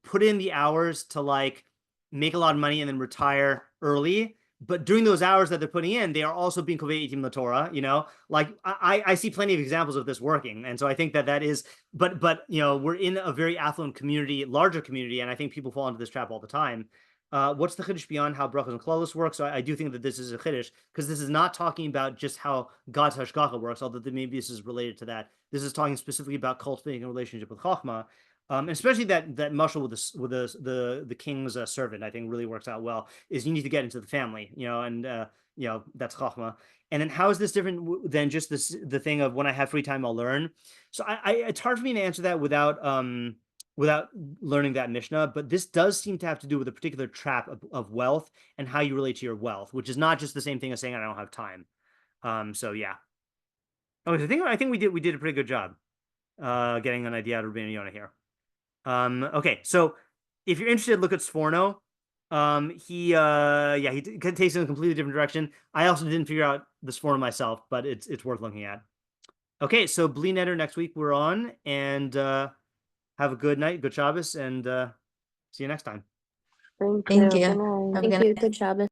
put in the hours to like make a lot of money and then retire early. But during those hours that they're putting in, they are also being kovei itim l'Torah, like I see plenty of examples of this working. And so I think that is, but we're in a very affluent community, larger community. And I think people fall into this trap all the time. What's the chiddush beyond how brachos and klalos work? So I do think that this is a chiddush because this is not talking about just how God's hashgacha works, although maybe this is related to that. This is talking specifically about cultivating a relationship with chachma, and especially that mashal with the king's servant. I think really works out well. Is you need to get into the family, and that's chachma. And then how is this different than just the thing of when I have free time I'll learn? So it's hard for me to answer that without learning that mishnah, but this does seem to have to do with a particular trap of wealth and how you relate to your wealth, which is not just the same thing as saying I don't have time. So yeah. Okay, I think we did a pretty good job getting an idea out of Rabbeinu Yonah here. Okay, so if you're interested, look at Sforno. He takes it in a completely different direction. I also didn't figure out the Sforno myself, but it's worth looking at. Okay, so Bli Neder next week we're on, and have a good night, good Shabbos, and see you next time. Thank you. Have a good night. Good Shabbos.